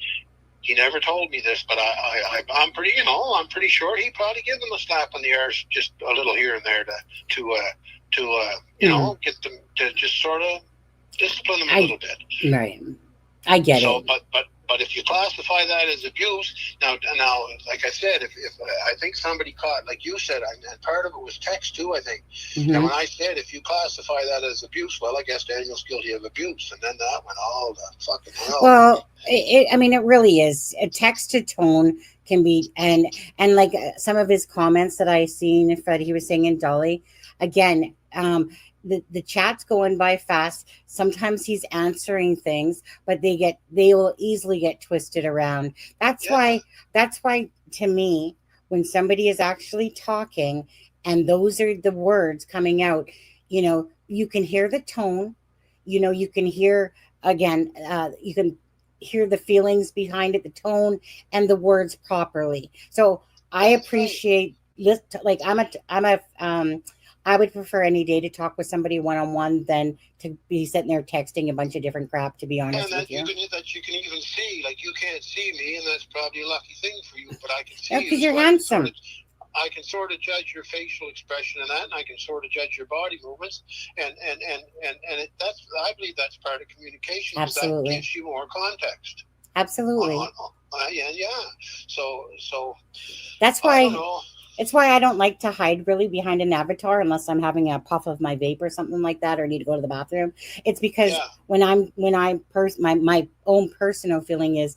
never told me this, but I'm pretty sure he probably gave them a slap on the arse just a little here and there to get them to just sort of discipline them a little bit. Right. I get it. But if you classify that as abuse, now, like I said, if I think somebody caught, like you said, and part of it was text too, I think. Mhm. And when I said, if you classify that as abuse, well, I guess Daniel's guilty of abuse, and then that went all the fucking hell. Well, it really is. A text to tone can be, and like some of his comments that I seen, Fred, he was saying in Dolly, again, the chat's going by fast. Sometimes he's answering things, but they will easily get twisted around. That's why to me, when somebody is actually talking and those are the words coming out, you can hear the tone, you can hear again, you can hear the feelings behind it, the tone and the words properly. So I appreciate like I would prefer any day to talk with somebody one-on-one than to be sitting there texting a bunch of different crap, to be honest with you. That you can even see, like you can't see me, and that's probably a lucky thing for you, but I can see you. Because you're handsome. I can sort of judge your facial expression and that, and I can sort of judge your body movements, and that's, I believe that's part of communication. Absolutely. That gives you more context. Absolutely. Yeah. So that's why. It's why I don't like to hide really behind an avatar unless I'm having a puff of my vape or something like that, or need to go to the bathroom. It's because my own personal feeling is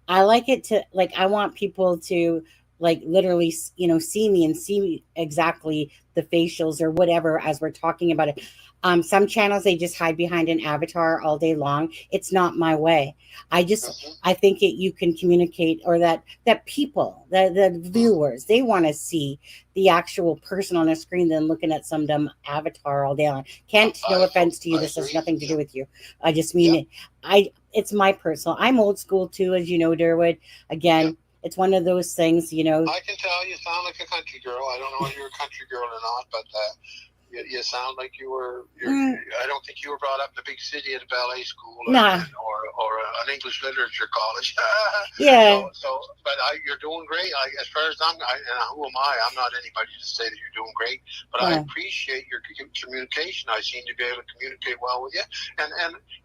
I like it to, like, I want people to like literally, see me and see exactly the facials or whatever as we're talking about it. Some channels, they just hide behind an avatar all day long. It's not my way. I think you can communicate, or that people, the viewers, they want to see the actual person on a screen than looking at some dumb avatar all day long. No offense to you. This has nothing to do with you. I just mean it. It's my personal. I'm old school too, as you know, Derwood. Again, it's one of those things, I can tell you sound like a country girl. I don't know if you're a country girl or not, but you sound like you were. I don't think you were brought up in a big city at a ballet school or an English literature college. Yeah. But you're doing great. As far as and who am I? I'm not anybody to say that you're doing great. But I appreciate your communication. I seem to be able to communicate well with you. And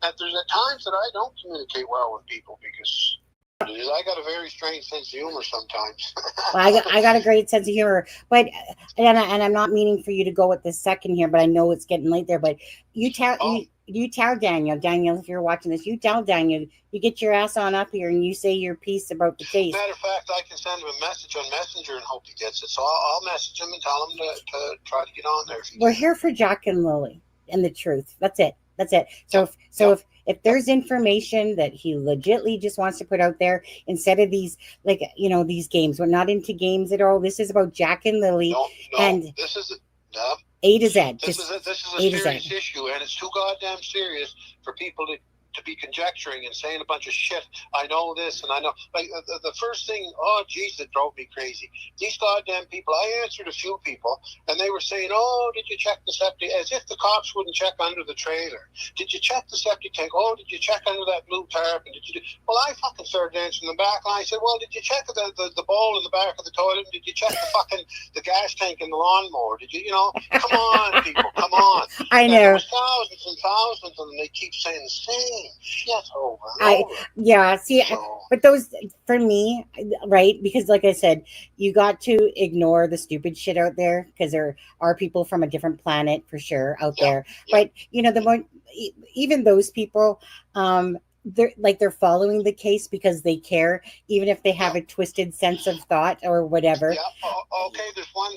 there's at times that I don't communicate well with people because I got a very strange sense of humor sometimes. Well, I got a great sense of humor, but and I'm not meaning for you to go with the second here, but I know it's getting late there. But you tell Daniel, if you're watching this, you tell Daniel, you get your ass on up here and you say your piece about the case. Matter of fact, I can send him a message on Messenger and hope he gets it. So I'll message him and tell him to try to get on there. We're here for Jack and Lilly and the truth. That's it. If there's information that he legitly just wants to put out there, instead of these, like, these games, we're not into games at all. This is about Jack and Lilly. No, and this is A to Z. This is a serious issue, and it's too goddamn serious for people to be conjecturing and saying a bunch of shit. I know this and I know. Like the first thing, oh geez, it drove me crazy. These goddamn people. I answered a few people, and they were saying, "Oh, did you check the septic?" As if the cops wouldn't check under the trailer. Did you check the septic tank? Oh, did you check under that blue tarp? And did you? Well, I fucking started answering them back, and I said, "Well, did you check the bowl in the back of the toilet? Did you check the gas tank in the lawnmower? Did you? Come on, people, come on." I know. And there was thousands and thousands of them. They keep saying the same shit over and over. But those, for me, right, because like I said, you got to ignore the stupid shit out there, because there are people from a different planet for sure out there. But the more, even those people, they're following the case because they care, even if they have a twisted sense of thought or whatever. Yeah. Okay. There's one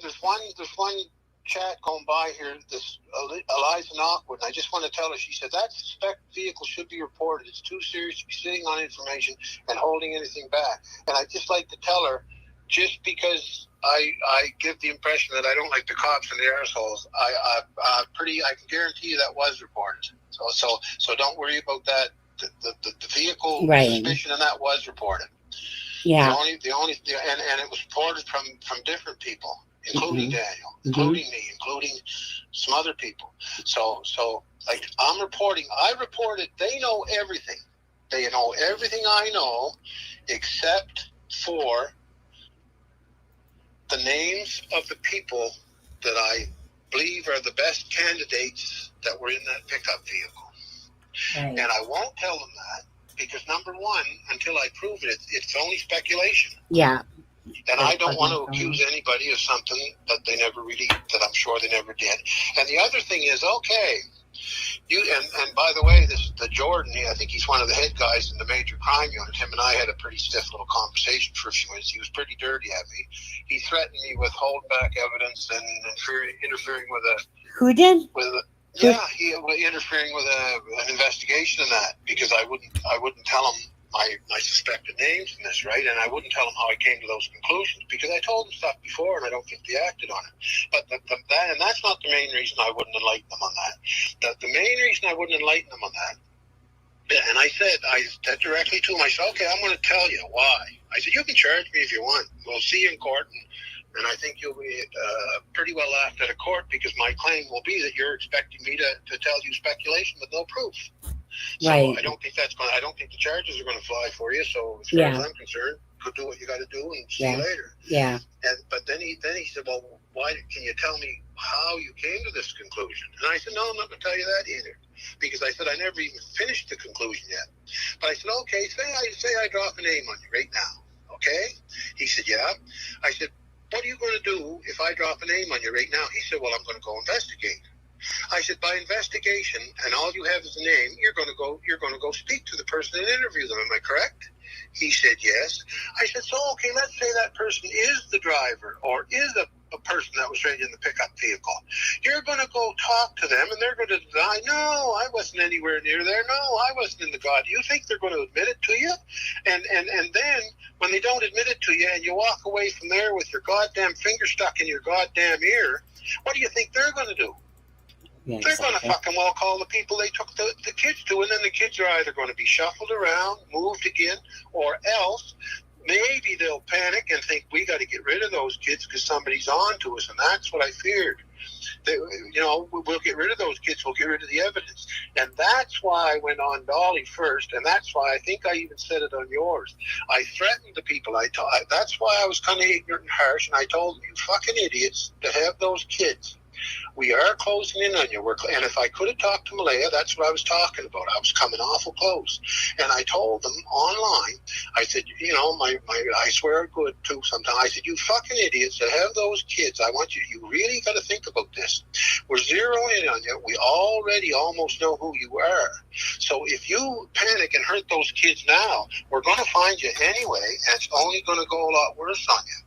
chat going by here. This Eliza Knockwood. And I just want to tell her. She said that suspect vehicle should be reported. It's too serious to be sitting on information and holding anything back. And I'd just like to tell her, just because I give the impression that I don't like the cops and the assholes, I can guarantee you that was reported. So don't worry about that. The vehicle suspicion and that was reported. Yeah. The only and it was reported from different people, including Daniel, including me, including some other people. So like I reported. They know everything. They know everything I know, except for the names of the people that I believe are the best candidates that were in that pickup vehicle. Right. And I won't tell them that because, number one, until I prove it, it's only speculation. Yeah. And I don't want to accuse anybody of something that I'm sure they never did. And the other thing is, okay, and by the way, the Jordan, I think he's one of the head guys in the major crime unit. Him and I had a pretty stiff little conversation for a few minutes. He was pretty dirty at me. He threatened me with holding back evidence and interfering with Who did? He was interfering with an investigation in that because I wouldn't tell him my suspected names in this, right? And I wouldn't tell him how I came to those conclusions because I told him stuff before and I don't think they acted on it. But and that's not the main reason I wouldn't enlighten them on that. The main reason I wouldn't enlighten them on that, and I said directly to him, I said, okay, I'm going to tell you why. I said, you can charge me if you want. We'll see you in court. And I think you'll be pretty well laughed at a court because my claim will be that you're expecting me to tell you speculation with no proof. So right. I don't think the charges are going to fly for you. So as far as I'm concerned, go do what you got to do and see you later. Yeah. But then he said, well, why? Can you tell me how you came to this conclusion? And I said, no, I'm not going to tell you that either, because I said I never even finished the conclusion yet. But I said, okay, say I drop a name on you right now. Okay? He said, yeah. I said, what are you going to do if I drop a name on you right now? He said, well, I'm going to go investigate. I said, by investigation, and all you have is a name, you're going to go speak to the person and interview them. Am I correct? He said, yes. I said, so, okay, let's say that person is the driver or is a person that was trained in the pickup vehicle. You're going to go talk to them and they're going to deny, no, I wasn't anywhere near there. No, I wasn't in the God. You think they're going to admit it to you? And then when they don't admit it to you and you walk away from there with your goddamn finger stuck in your goddamn ear, what do you think they're going to do? Yeah, they're going to fucking well call the people they took the kids to, and then the kids are either going to be shuffled around, moved again, or else maybe they'll panic and think we got to get rid of those kids because somebody's on to us, and that's what I feared. We'll get rid of those kids, we'll get rid of the evidence. And that's why I went on Dolly first, and that's why I think I even said it on yours. I threatened the people. That's why I was kind of ignorant and harsh, and I told them, you fucking idiots, to have those kids. We are closing in on you. And if I could have talked to Malaya, that's what I was talking about. I was coming awful close. And I told them online, I said, I swear good too sometimes. I said, you fucking idiots that have those kids, you really got to think about this. We're zeroing in on you. We already almost know who you are. So if you panic and hurt those kids now, we're going to find you anyway, and it's only going to go a lot worse on you.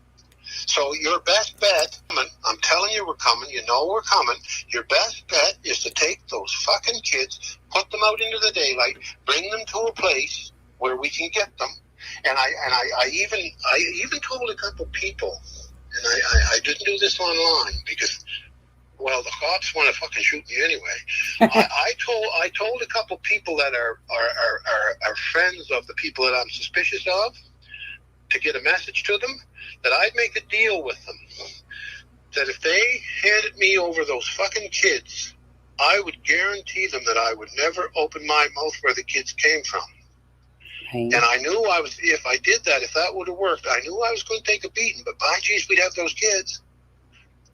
So your best bet, I'm telling you we're coming, you know we're coming, your best bet is to take those fucking kids, put them out into the daylight, bring them to a place where we can get them. And I even told a couple people, and I didn't do this online because, well, the cops want to fucking shoot me anyway. I told a couple people that are friends of the people that I'm suspicious of, to get a message to them, that I'd make a deal with them, that if they handed me over those fucking kids, I would guarantee them that I would never open my mouth where the kids came from. Right. And I knew if I did that, if that would have worked, I knew I was going to take a beating, but by geez, we'd have those kids.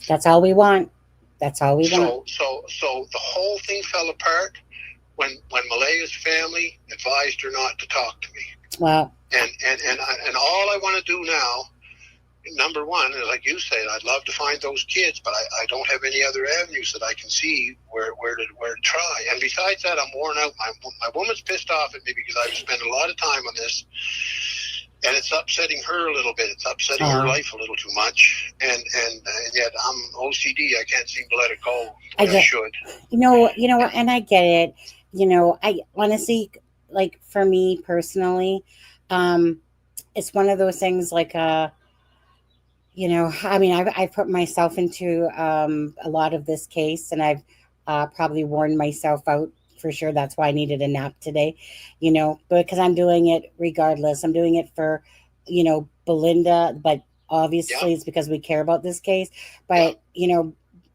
That's all we want. That's all we want. So the whole thing fell apart when Malaya's family advised her not to talk to me. Wow. And all I want to do now, number one, like you said, I'd love to find those kids, but I don't have any other avenues that I can see where to try. And besides that, I'm worn out. My woman's pissed off at me because I've spent a lot of time on this, and it's upsetting her a little bit. It's upsetting her life a little too much, and yet I'm OCD. I can't seem to let it go. I should. You know what, and I get it. I honestly, like, for me personally, it's one of those things like, I mean, I've put myself into a lot of this case, and I've probably worn myself out for sure. That's why I needed a nap today, because I'm doing it regardless. I'm doing it for, Belinda, but obviously it's because we care about this case. But,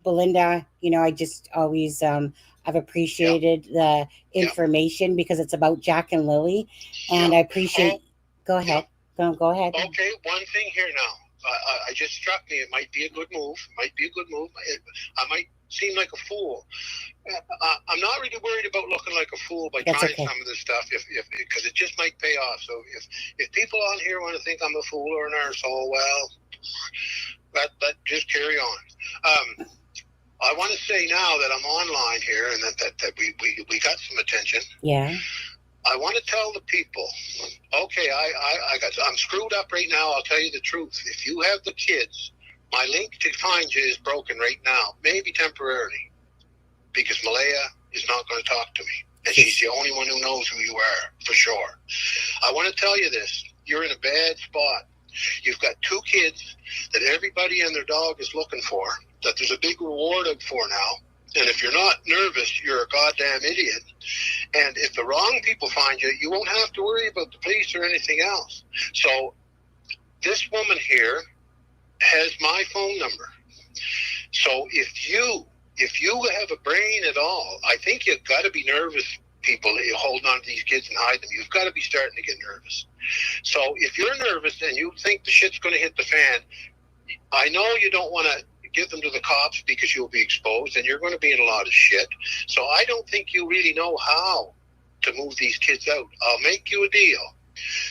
Belinda, I just always, I've appreciated the information because it's about Jack and Lily, and I appreciate. Go ahead. Go ahead. Okay, one thing here now. I just struck me. It might be a good move. I might seem like a fool. I'm not really worried about looking like a fool by trying some of this stuff, because it just might pay off. So if people on here want to think I'm a fool or an arsehole, well, that just carry on. I want to say now that I'm online here and that we got some attention. Yeah. I want to tell the people, okay, I'm screwed up right now. I'll tell you the truth. If you have the kids, my link to find you is broken right now, maybe temporarily, because Malaya is not going to talk to me. And she's the only one who knows who you are, for sure. I want to tell you this. You're in a bad spot. You've got 2 kids that everybody and their dog is looking for, that there's a big reward up for now. And if you're not nervous, you're a goddamn idiot. And if the wrong people find you, you won't have to worry about the police or anything else. So this woman here has my phone number. So if you have a brain at all, I think you've got to be nervous, people, holding on to these kids and hide them. You've got to be starting to get nervous. So if you're nervous and you think the shit's going to hit the fan, I know you don't want to give them to the cops because you'll be exposed and you're going to be in a lot of shit. So I don't think you really know how to move these kids out. I'll make you a deal.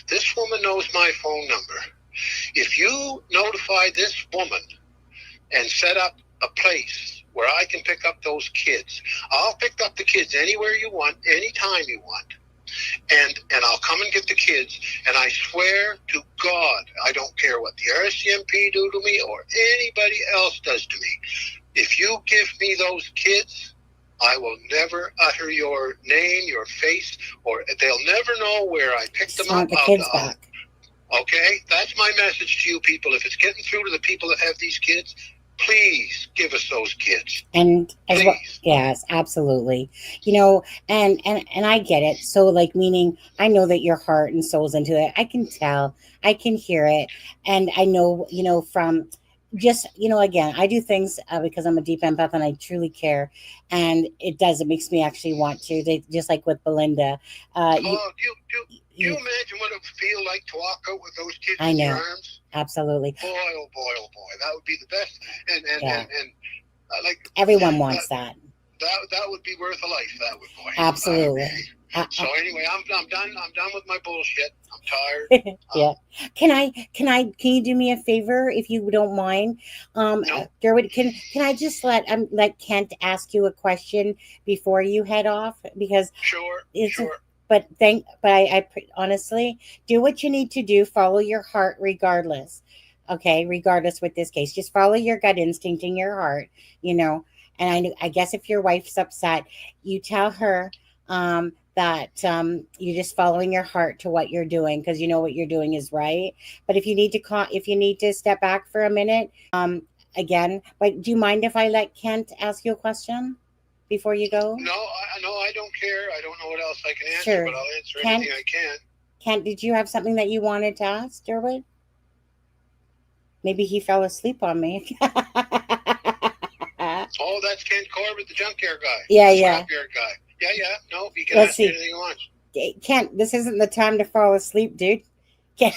This woman knows my phone number. If you notify this woman and set up a place where I can pick up those kids, I'll pick up the kids anywhere you want, anytime you want. And I'll come and get the kids, and I swear to God, I don't care what the RCMP do to me or anybody else does to me. If you give me those kids, I will never utter your name, your face, or they'll never know where I picked them up. The kids back. Okay? That's my message to you people. If it's getting through to the people that have these kids, please give us those kids. And as well, yes, absolutely. And I get it. So, like, meaning I know that your heart and soul's into it. I can tell, I can hear it. And I know, from just, again, I do things because I'm a deep empath and I truly care. And it makes me actually want to, just like with Belinda. Do you imagine what it would feel like to walk out with those kids in your arms? Absolutely. Boy, oh boy, oh boy, that would be the best. And like everyone wants that. That would be worth a life. That would, boy. Absolutely. So anyway, I'm done. I'm done with my bullshit. I'm tired. Yeah. Can you do me a favor if you don't mind? No. Derwood, can I just let Kent ask you a question before you head off? Because sure. But I honestly, do what you need to do. Follow your heart regardless. Okay, regardless with this case. Just follow your gut instinct in your heart, And I guess if your wife's upset, you tell her that you're just following your heart to what you're doing because you know what you're doing is right. But if you need to step back for a minute, again, but do you mind if I let Kent ask you a question before you go? No, I don't care. I don't know what else I can answer, sure. But I'll answer anything I can. Kent, did you have something that you wanted to ask, Derwood? Maybe he fell asleep on me. Oh, that's Kent Corbett, the junkyard guy. Yeah. Scrapyard guy. Yeah. No, he can ask anything he wants. Kent, this isn't the time to fall asleep, dude. I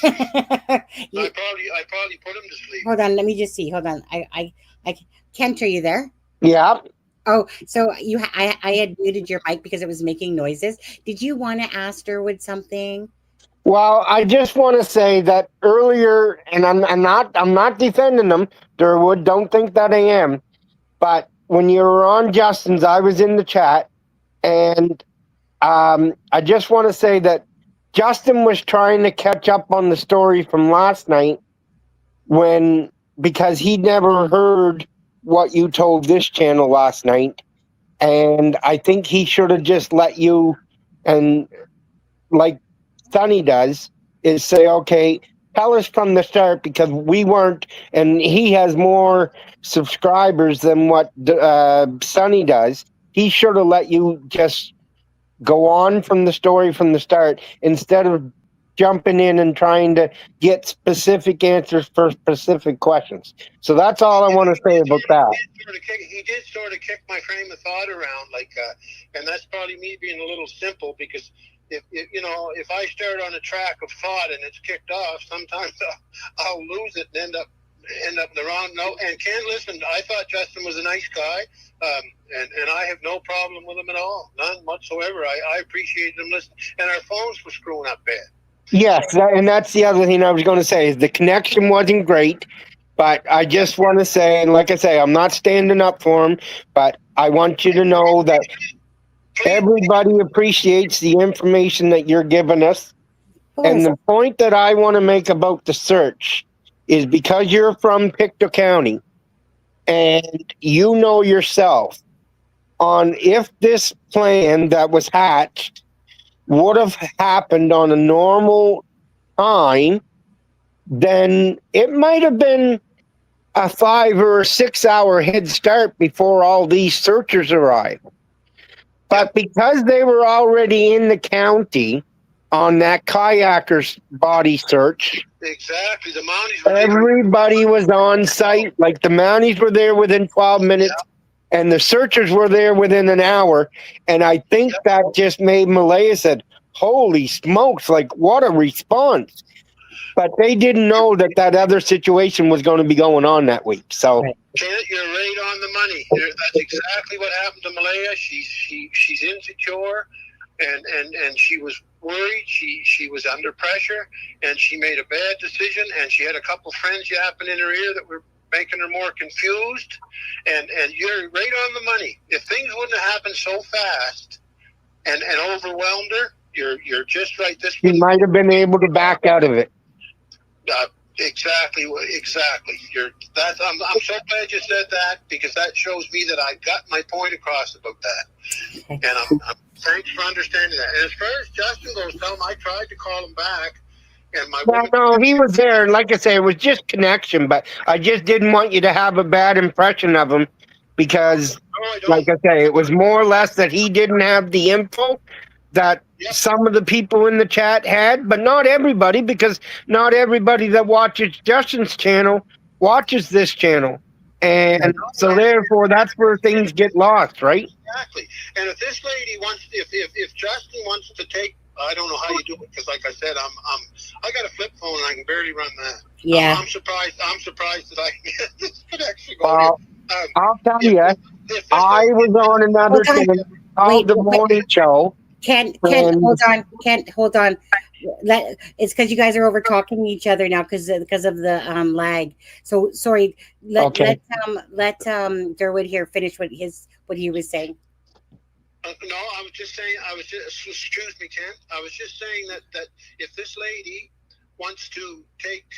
probably put him to sleep. Hold on, let me just see. Hold on. I Kent, are you there? Yeah. Oh, so I had muted your mic because it was making noises. Did you want to ask Derwood something? Well, I just want to say that earlier, and I'm not defending them, Derwood. Don't think that I am. But when you were on Justin's, I was in the chat, and I just want to say that Justin was trying to catch up on the story from last night because he never heard what you told this channel last night, and I think he should have just let you, and like Sonny does, is say, okay, tell us from the start, because we weren't, and he has more subscribers than what Sonny does. He should have let you just go on from the story from the start instead of jumping in and trying to get specific answers for specific questions. So that's all I want to say about that. He did sort of kick my frame of thought around, and that's probably me being a little simple, because if I start on a track of thought and it's kicked off, sometimes I'll lose it and end up in the wrong note. And Ken, listen, I thought Justin was a nice guy, and I have no problem with him at all, none whatsoever. I appreciated him listening, and our phones were screwing up bad. Yes, and that's the other thing I was going to say, is the connection wasn't great, but I just want to say, and like I say, I'm not standing up for him, but I want you to know that everybody appreciates the information that you're giving us. And the point that I want to make about the search is, because you're from Pictou County and you know yourself, on if this plan that was hatched would have happened on a normal time, then it might have been a 5 or 6 hour head start before all these searchers arrived. But because they were already in the county on that kayaker's body search, exactly, the Mounties everybody was on site. Like, the Mounties were there within 12 minutes. Yep. And the searchers were there within an hour. And I think that just made Malaya said, holy smokes, like, what a response. But they didn't know that other situation was going to be going on that week. So you're right on the money. That's exactly what happened to Malaya. She's insecure, and she was worried. She was under pressure, and she made a bad decision. And she had a couple friends yapping in her ear that were making her more confused. And you're right on the money. If things wouldn't have happened so fast and overwhelmed her, you're just right. She might have been able to back out of it. Exactly. I'm so glad you said that, because that shows me that I got my point across about that. And I'm thanks for understanding that. And as far as Justin goes, tell him I tried to call him back. And no, he was there. And like I say, it was just connection, but I just didn't want you to have a bad impression of him, because, like I say, it was more or less that he didn't have the info that some of the people in the chat had, but not everybody, because not everybody that watches Justin's channel watches this channel. And so therefore that's where things get lost, right? Exactly. And if this lady wants, if Justin wants to take, I don't know how you do it, because like I said, I got a flip phone and I can barely run that. Yeah. I'm surprised that I can get this connection going. I'll tell you, I was on another thing called the morning show. Kent, hold on. It's because you guys are over talking each other now because of the lag. So sorry. Let Derwood here finish what he was saying. No, I was just saying. Excuse me, Ken. I was just saying that if this lady wants to take,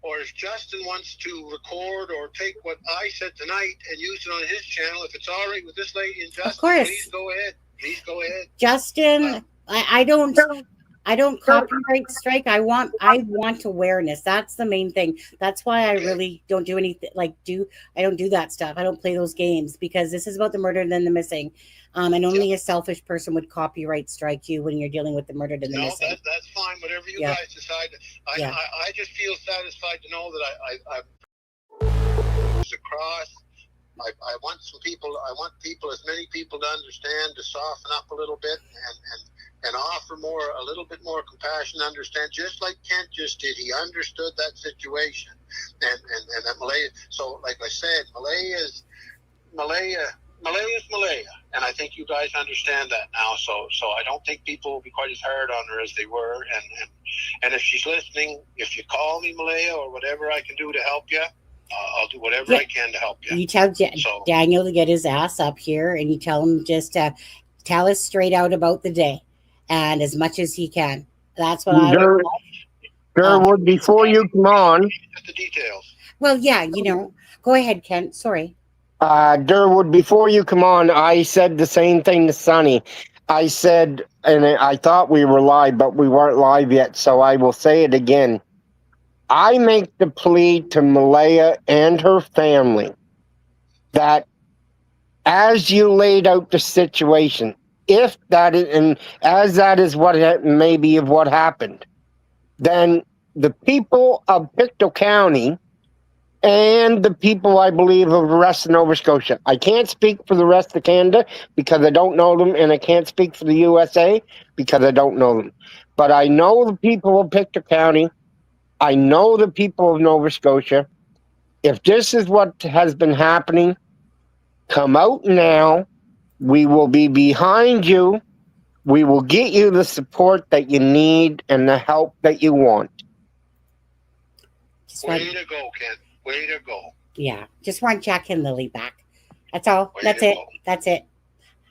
or if Justin wants to record or take what I said tonight and use it on his channel, if it's all right with this lady and Justin, of course. Please go ahead. Justin, I don't copyright strike. I want awareness. That's the main thing. That's why I really don't do anything I don't do that stuff. I don't play those games, because this is about the murder and then the missing. And only a selfish person would copyright strike you when you're dealing with the murdered and the missing. No, that's fine. Whatever you guys decide. I just feel satisfied to know that I've across. I want as many people to understand, to soften up a little bit and offer a little bit more compassion, understand, just like Kent just did. He understood that situation and that Malaya. So like I said, Malaya Malaya's Malaya, and I think you guys understand that now. So I don't think people will be quite as hard on her as they were. And if she's listening, if you call me Malaya or whatever I can do to help you, I'll do whatever I can to help you. You tell Daniel to get his ass up here, and you tell him just to tell us straight out about the day, and as much as he can. That's what I would. Derwood, before you come on, Just the details. Well, yeah, go ahead, Kent. Sorry. Derwood, before you come on, I said the same thing to Sonny. I said, and I thought we were live, but we weren't live yet, so I will say it again. I make the plea to Malaya and her family that as you laid out the situation, if that is, and as that is what maybe of what happened, then the people of Pictou County and the people, I believe, of the rest of Nova Scotia. I can't speak for the rest of Canada because I don't know them, and I can't speak for the USA because I don't know them. But I know the people of Pictou County. I know the people of Nova Scotia. If this is what has been happening, come out now. We will be behind you. We will get you the support that you need and the help that you want. Way to go, Ken. Way to go. Yeah, just want Jack and Lily back. That's all. That's it. That's it.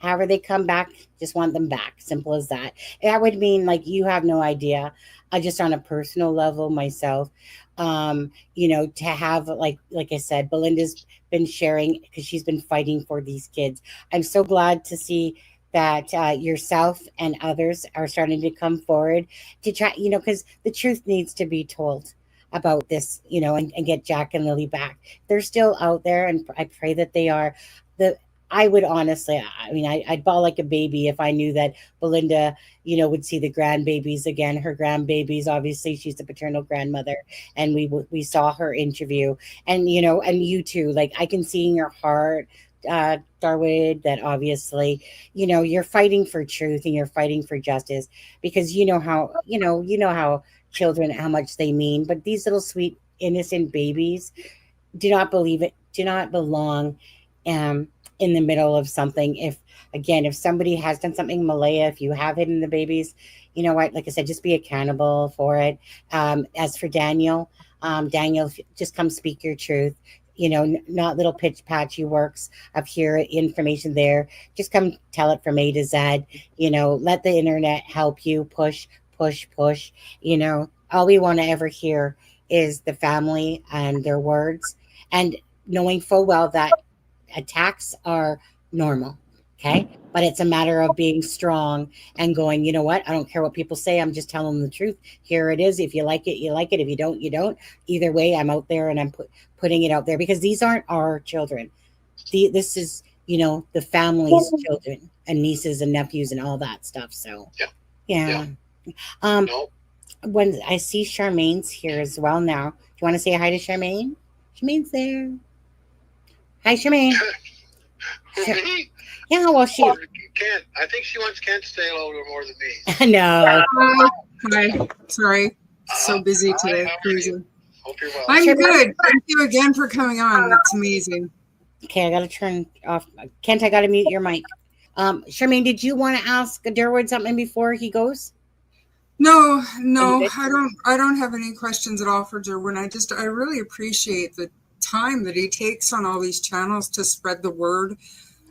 However they come back, just want them back. Simple as that. That would mean, like, you have no idea. Just on a personal level myself, to have, like I said, Belinda's been sharing because she's been fighting for these kids. I'm so glad to see that yourself and others are starting to come forward to try, because the truth needs to be told about this, and get Jack and Lily back. They're still out there, and I pray that they are. I would honestly, I'd bawl like a baby if I knew that Belinda, would see the grandbabies again. Her grandbabies, obviously, she's the paternal grandmother, and we saw her interview, and and you too. Like, I can see in your heart, Darwood, that obviously, you're fighting for truth and you're fighting for justice, because you know how children, how much they mean. But these little sweet innocent babies do not belong in the middle of something. If somebody has done something, Malaya, if you have hidden the babies, you know what, like I said, just be accountable for it. As for Daniel, just come speak your truth. Not little pitch patchy works of here, information there. Just come tell it from A to Z. Let the internet help you push. All we want to ever hear is the family and their words, and knowing full well that attacks are normal. Okay. But it's a matter of being strong and going, you know what? I don't care what people say. I'm just telling them the truth. Here it is. If you like it, you like it. If you don't, you don't. Either way, I'm out there and I'm putting it out there, because these aren't our children. This is, the family's children and nieces and nephews and all that stuff. So, yeah. When I see Charmaine's here as well now. Do you want to say hi to Charmaine? Charmaine's there. Hi, Charmaine. Me? Yeah, well, she Kent. I think she wants Kent to stay a little bit more than me. No. Hi. Sorry. So busy today. Crazy. Hope you're well. I'm good. Thank you again for coming on. That's amazing. Okay, I got to turn off. Kent, I got to mute your mic. Charmaine, did you want to ask Derwood something before he goes? No, I don't have any questions at all for Derwood. I really appreciate the time that he takes on all these channels to spread the word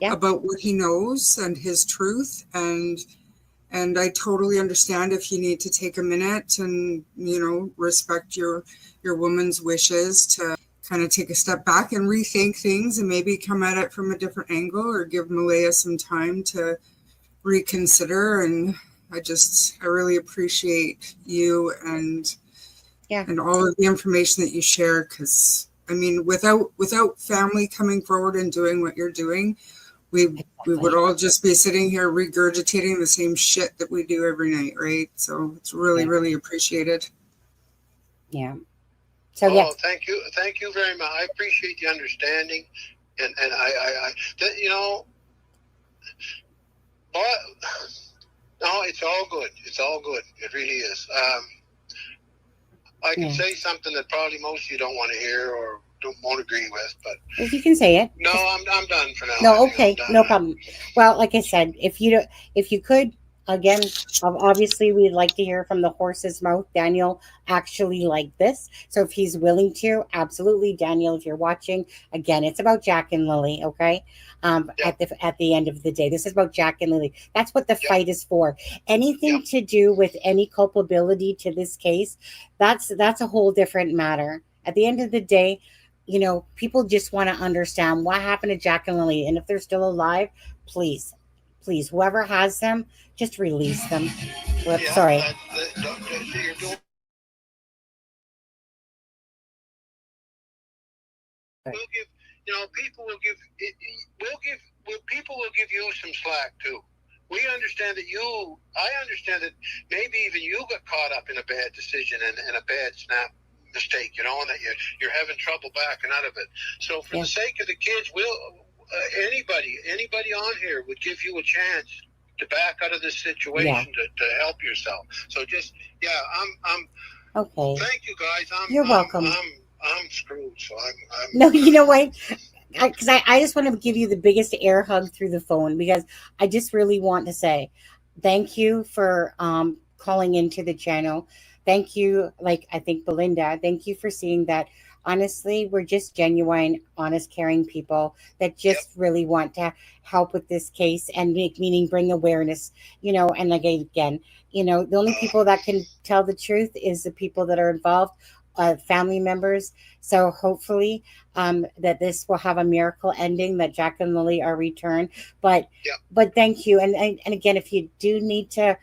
about what he knows and his truth. And I totally understand if you need to take a minute and, respect your woman's wishes to kind of take a step back and rethink things and maybe come at it from a different angle, or give Malaya some time to reconsider. And I really appreciate you and all of the information that you share, because without family coming forward and doing what you're doing, we would all just be sitting here regurgitating the same shit that we do every night, right? So it's really, really appreciated. Yeah. So thank you very much. I appreciate the understanding, and no, it's all good. It's all good. It really is. I can say something that probably most of you don't want to hear, or won't agree with. But if you can say it. no, I'm done for now. No, okay, no problem. Well, like I said, if you could, again, obviously we'd like to hear from the horse's mouth. Daniel actually liked this, so if he's willing to, absolutely, Daniel, if you're watching, again, it's about Jack and Lilly, okay? At the end of the day, this is about Jack and Lilly. That's what the fight is for. Anything to do with any culpability to this case, that's a whole different matter. At the end of the day, you know, people just want to understand what happened to Jack and Lilly. And if they're still alive, please, whoever has them, just release them. Whoops, sorry. We'll give, you know, people will give you some slack too. We understand that I understand that maybe even you got caught up in a bad decision and a bad snap mistake, you know, and that you're having trouble backing out of it. So for the sake of the kids, anybody on here would give you a chance to back out of this situation to help yourself. So just I'm okay. Thank you guys. You're welcome. I'm screwed. So I'm no, you know what? Because I just want to give you the biggest air hug through the phone, because I just really want to say thank you for calling into the channel. Thank you, like I think Belinda, thank you for seeing that. Honestly, we're just genuine, honest, caring people that just really want to help with this case and meaning bring awareness, you know, and like again, you know, the only people that can tell the truth is the people that are involved, family members. So hopefully that this will have a miracle ending, that Jack and Lilly are returned. But thank you. And again, if you do need to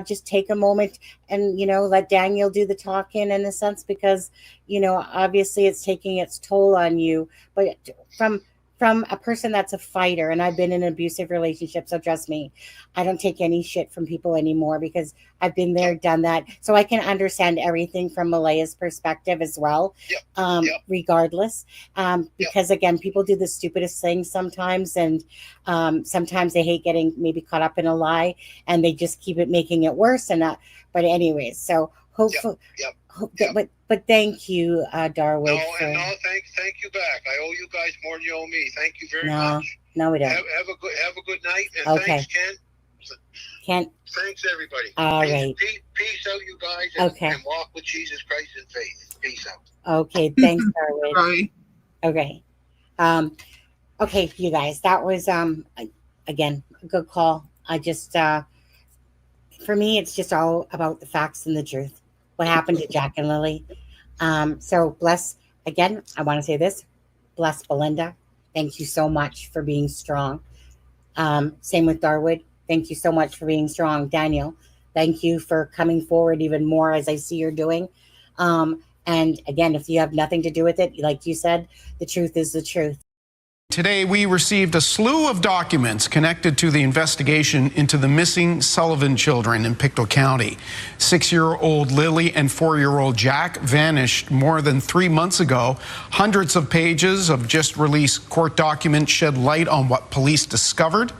just take a moment and, you know, let Daniel do the talking in a sense, because, you know, obviously it's taking its toll on you. But from a person that's a fighter, and I've been in an abusive relationship, so trust me, I don't take any shit from people anymore, because I've been there, done that. So I can understand everything from Malaya's perspective as well, regardless. Because again, people do the stupidest things sometimes, and sometimes they hate getting maybe caught up in a lie, and they just keep it making it worse. And not, but anyways, so hopefully. But thank you, Derwood. No, thank you back. I owe you guys more than you owe me. Thank you very much. No, we don't. Have a good night, and thanks, Ken. Thanks, everybody. All right. Peace out, you guys, and walk with Jesus Christ in faith. Peace out. Okay, thanks, Derwood. Bye. Okay. Okay, you guys, that was again a good call. I just for me, it's just all about the facts and the truth. What happened to Jack and Lilly? So bless, again, I want to say this, bless Belinda. Thank you so much for being strong. Same with Derwood. Thank you so much for being strong. Daniel, thank you for coming forward even more, as I see you're doing. And again, if you have nothing to do with it, like you said, the truth is the truth. Today, we received a slew of documents connected to the investigation into the missing Sullivan children in Pictou County. 6-year-old Lilly and 4-year-old Jack vanished more than 3 months ago. Hundreds of pages of just released court documents shed light on what police discovered.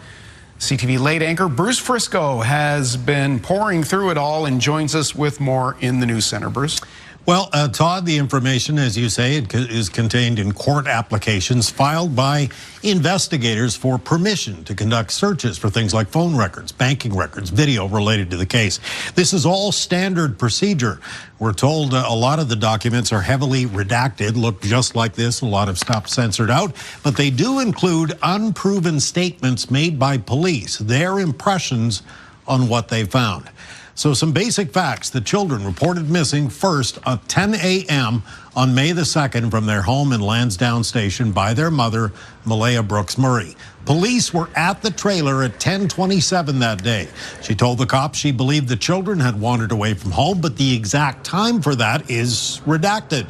CTV late anchor Bruce Frisco has been pouring through it all and joins us with more in the news center. Bruce. Well, Todd, the information, as you say, it is contained in court applications filed by investigators for permission to conduct searches for things like phone records, banking records, video related to the case. This is all standard procedure. We're told a lot of the documents are heavily redacted, look just like this, a lot of stuff censored out, but they do include unproven statements made by police, their impressions on what they found. So some basic facts. The children reported missing first at 10 a.m. on May the 2nd from their home in Lansdowne Station by their mother, Malaya Brooks Murray. Police were at the trailer at 10:27 that day. She told the cops she believed the children had wandered away from home, but the exact time for that is redacted.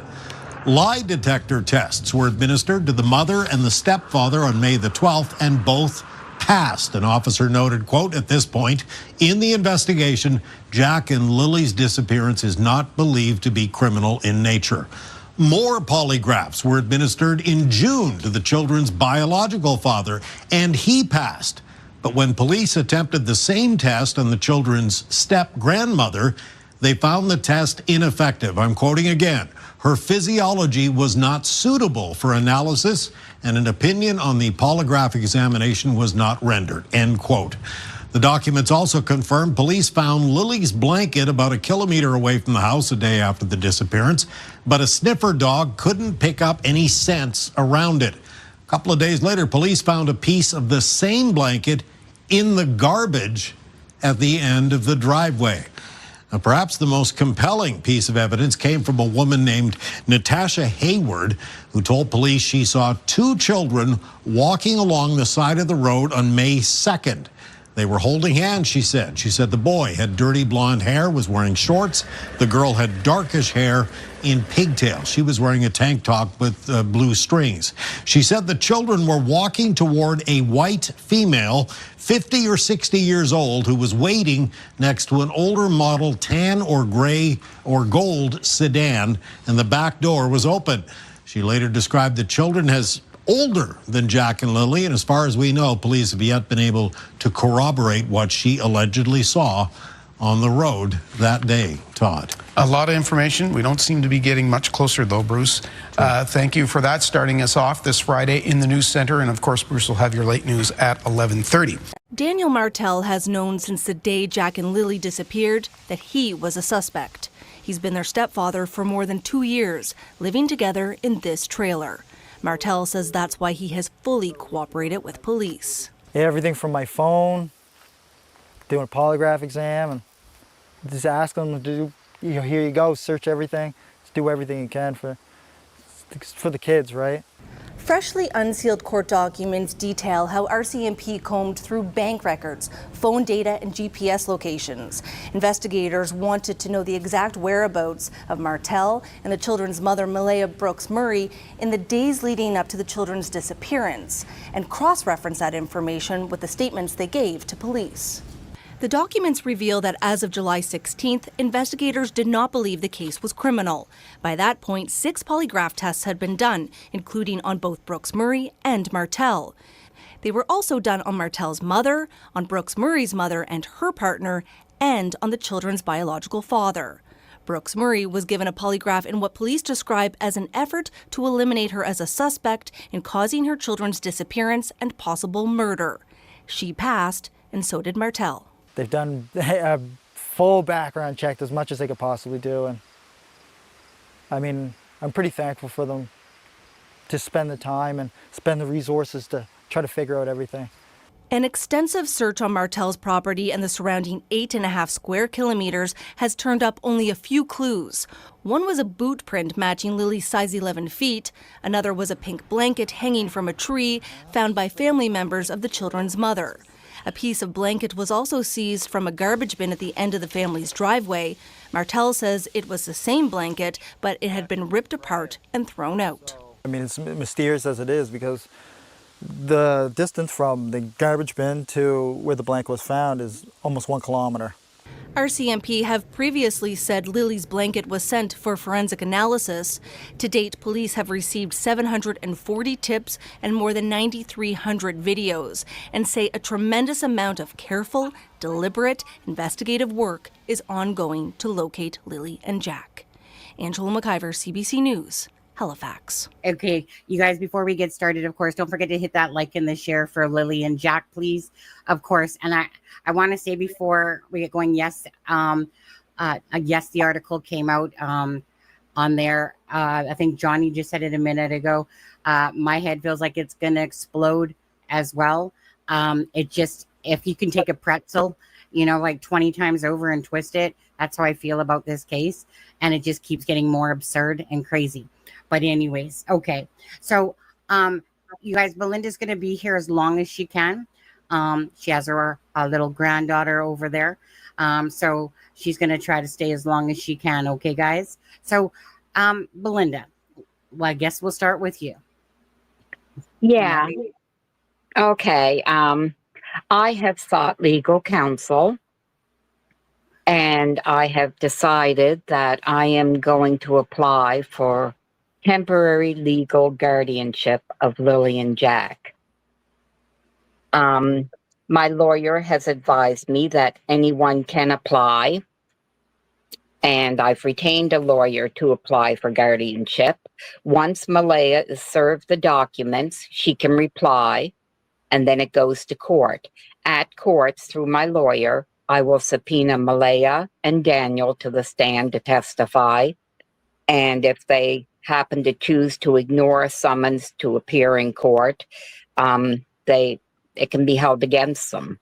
Lie detector tests were administered to the mother and the stepfather on May the 12th, and both passed. An officer noted, quote, at this point in the investigation, Jack and Lilly's disappearance is not believed to be criminal in nature. More polygraphs were administered in June to the children's biological father, and he passed. But when police attempted the same test on the children's step-grandmother, they found the test ineffective. I'm quoting again. her physiology was not suitable for analysis, and an opinion on the polygraph examination was not rendered, end quote. The documents also confirmed police found Lilly's blanket about a kilometer away from the house a day after the disappearance, but a sniffer dog couldn't pick up any scents around it. A couple of days later, police found a piece of the same blanket in the garbage at the end of the driveway. Now, perhaps the most compelling piece of evidence came from a woman named Natasha Hayward, who told police she saw two children walking along the side of the road on May 2nd. They were holding hands, she said. She said the boy had dirty blonde hair, was wearing shorts. The girl had darkish hair in pigtails. She was wearing a tank top with blue strings. She said the children were walking toward a white female, 50 or 60 years old, who was waiting next to an older model tan or gray or gold sedan, and the back door was open. She later described the children as older than Jack and Lilly, and as far as we know, police have yet been able to corroborate what she allegedly saw on the road that day. Todd. A lot of information. We don't seem to be getting much closer, though, Bruce. Thank you for that, starting us off this Friday in the News Center. And, of course, Bruce will have your late news at 11:30. Daniel Martel has known since the day Jack and Lilly disappeared that he was a suspect. He's been their stepfather for more than 2 years, living together in this trailer. Martel says that's why he has fully cooperated with police. Everything from my phone, doing a polygraph exam, and just ask them to do, here you go, search everything, just do everything you can for the kids, right? Freshly unsealed court documents detail how RCMP combed through bank records, phone data, and GPS locations. Investigators wanted to know the exact whereabouts of Martel and the children's mother, Malaya Brooks Murray, in the days leading up to the children's disappearance, and cross-reference that information with the statements they gave to police. The documents reveal that as of July 16th, investigators did not believe the case was criminal. By that point, 6 polygraph tests had been done, including on both Brooks Murray and Martel. They were also done on Martel's mother, on Brooks Murray's mother and her partner, and on the children's biological father. Brooks Murray was given a polygraph in what police describe as an effort to eliminate her as a suspect in causing her children's disappearance and possible murder. She passed, and so did Martel. They've done a full background check, as much as they could possibly do, and I mean, I'm pretty thankful for them to spend the time and spend the resources to try to figure out everything. An extensive search on Martel's property and the surrounding 8.5 square kilometers has turned up only a few clues. One was a boot print matching Lily's size 11 feet. Another was a pink blanket hanging from a tree found by family members of the children's mother. A piece of blanket was also seized from a garbage bin at the end of the family's driveway. Martel says it was the same blanket, but it had been ripped apart and thrown out. I mean, it's mysterious as it is, because the distance from the garbage bin to where the blanket was found is almost 1 kilometer. RCMP have previously said Lily's blanket was sent for forensic analysis. To date, police have received 740 tips and more than 9,300 videos, and say a tremendous amount of careful, deliberate, investigative work is ongoing to locate Lilly and Jack. Angela McIver, CBC News, Halifax. Okay, you guys, before we get started, of course, don't forget to hit that like and the share for Lilly and Jack, please. Of course, and I want to say before we get going, yes, yes, the article came out on there. I think Johnny just said it a minute ago. My head feels like it's going to explode as well. It just, if you can take a pretzel, like 20 times over and twist it, that's how I feel about this case. And it just keeps getting more absurd and crazy. But anyways, okay. So, you guys, Belinda's going to be here as long as she can. She has her little granddaughter over there. So she's going to try to stay as long as she can. Okay, guys. So, Belinda, well, I guess we'll start with you. Yeah. Okay. I have sought legal counsel, and I have decided that I am going to apply for temporary legal guardianship of Lilly and Jack. My lawyer has advised me that anyone can apply, and I've retained a lawyer to apply for guardianship. Once Malaya is served the documents, she can reply, and then it goes to court. At courts, through my lawyer, I will subpoena Malaya and Daniel to the stand to testify. And if they happen to choose to ignore a summons to appear in court, it can be held against them.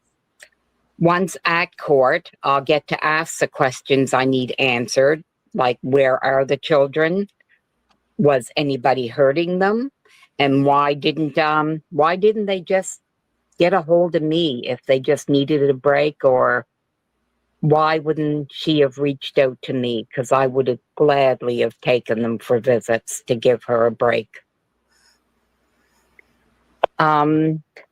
Once at court, I'll get to ask the questions I need answered, like where are the children? Was anybody hurting them? And why didn't they just get a hold of me if they just needed a break? Or why wouldn't she have reached out to me? Because I would have gladly have taken them for visits to give her a break.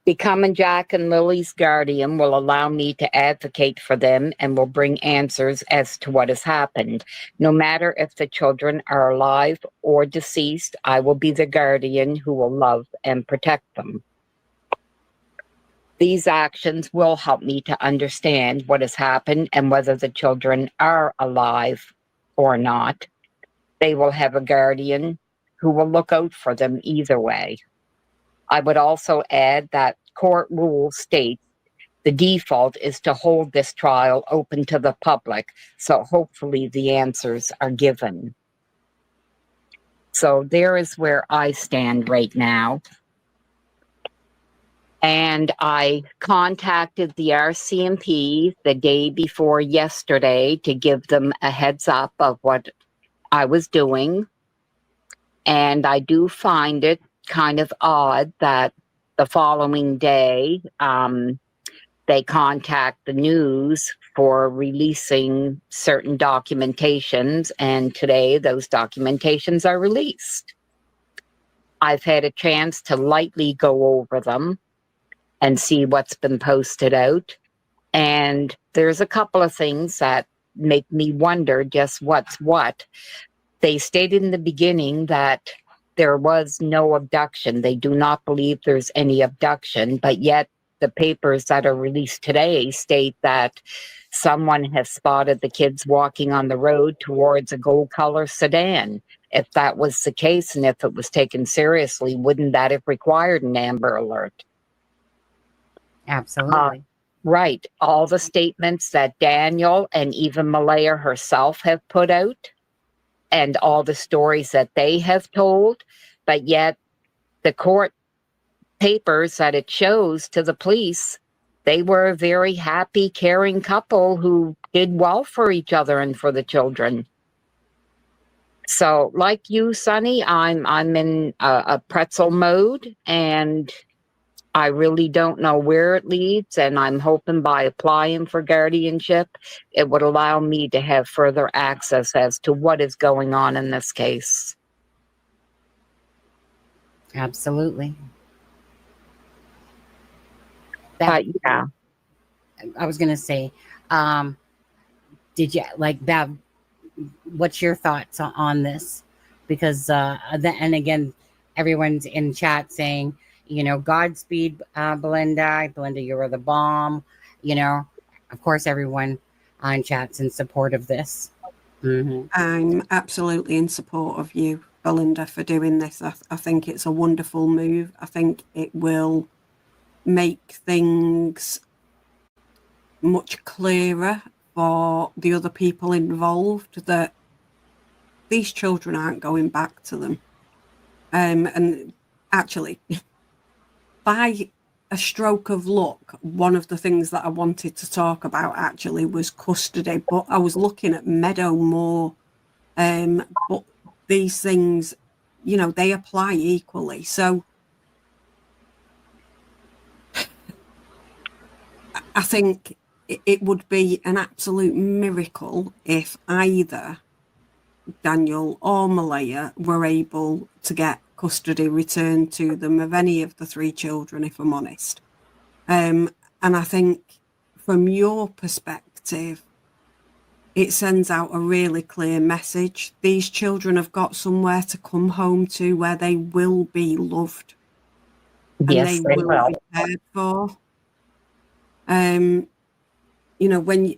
Becoming Jack and Lily's guardian will allow me to advocate for them and will bring answers as to what has happened. No matter if the children are alive or deceased, I will be the guardian who will love and protect them. These actions will help me to understand what has happened and whether the children are alive or not. They will have a guardian who will look out for them either way. I would also add that court rules state the default is to hold this trial open to the public, so hopefully the answers are given. So there is where I stand right now. And I contacted the RCMP the day before yesterday to give them a heads up of what I was doing. And I do find it kind of odd that the following day, they contact the news for releasing certain documentations, and today those documentations are released. I've had a chance to lightly go over them and see what's been posted out, and there's a couple of things that make me wonder just what's what. They stated in the beginning that there was no abduction. They do not believe there's any abduction, but yet the papers that are released today state that someone has spotted the kids walking on the road towards a gold color sedan. If that was the case and if it was taken seriously, wouldn't that have required an Amber Alert? Absolutely. Right. All the statements that Daniel and even Malaya herself have put out, and all the stories that they have told, but yet the court papers that it shows to the police, they were a very happy, caring couple who did well for each other and for the children. So like you, Sonny, I'm in a pretzel mode, and I really don't know where it leads, and I'm hoping by applying for guardianship, it would allow me to have further access as to what is going on in this case. Absolutely. Yeah. I was going to say, did you like that? What's your thoughts on this? Because, and again, everyone's in chat saying, you know, Godspeed, Belinda. Belinda, you were the bomb. You know, of course, everyone on chat's in support of this. Mm-hmm. I'm absolutely in support of you, Belinda, for doing this. I think it's a wonderful move. I think it will make things much clearer for the other people involved that these children aren't going back to them. And actually, by a stroke of luck, one of the things that I wanted to talk about actually was custody, but I was looking at Meadow more. But these things, you know, they apply equally. So I think it would be an absolute miracle if either Daniel or Malaya were able to get custody returned to them of any of the three children, if I'm honest. And I think from your perspective, it sends out a really clear message. These children have got somewhere to come home to where they will be loved. Yes, and they will be cared for. You know, when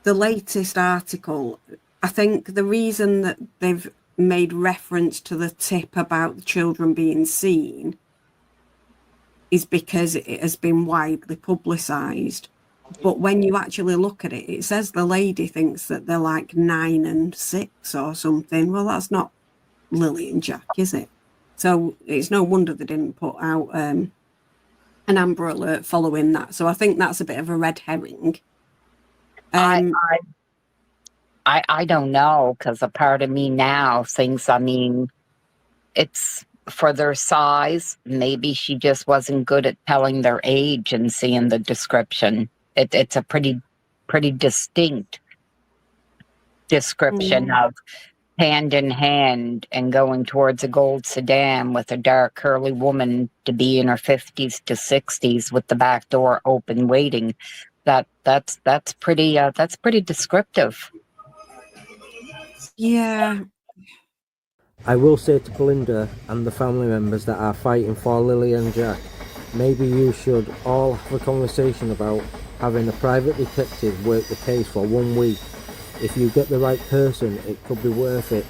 the latest article, I think the reason that they've made reference to the tip about the children being seen is because it has been widely publicised. But when you actually look at it, it says the lady thinks that they're like 9 and 6 or something. Well, that's not Lilly and Jack, is it? So it's no wonder they didn't put out an Amber Alert following that. So I think that's a bit of a red herring. I don't know, because a part of me now thinks, I mean, it's for their size. Maybe she just wasn't good at telling their age and seeing the description. It's a pretty distinct description of hand in hand and going towards a gold sedan with a dark curly woman to be in her 50s to 60s with the back door open waiting. That's pretty descriptive. Yeah. I will say to Belinda and the family members that are fighting for Lilly and Jack, maybe you should all have a conversation about having a private detective work the case for 1 week. If you get the right person, it could be worth it,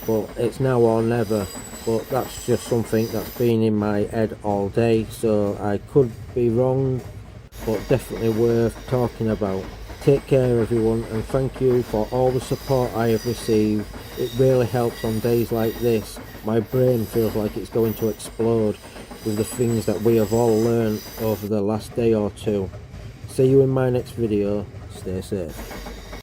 but it's now or never. But that's just something that's been in my head all day, so I could be wrong, but definitely worth talking about. Take care everyone, and thank you for all the support I have received. It really helps on days like this. My brain feels like it's going to explode with the things that we have all learned over the last day or two. See you in my next video. Stay safe.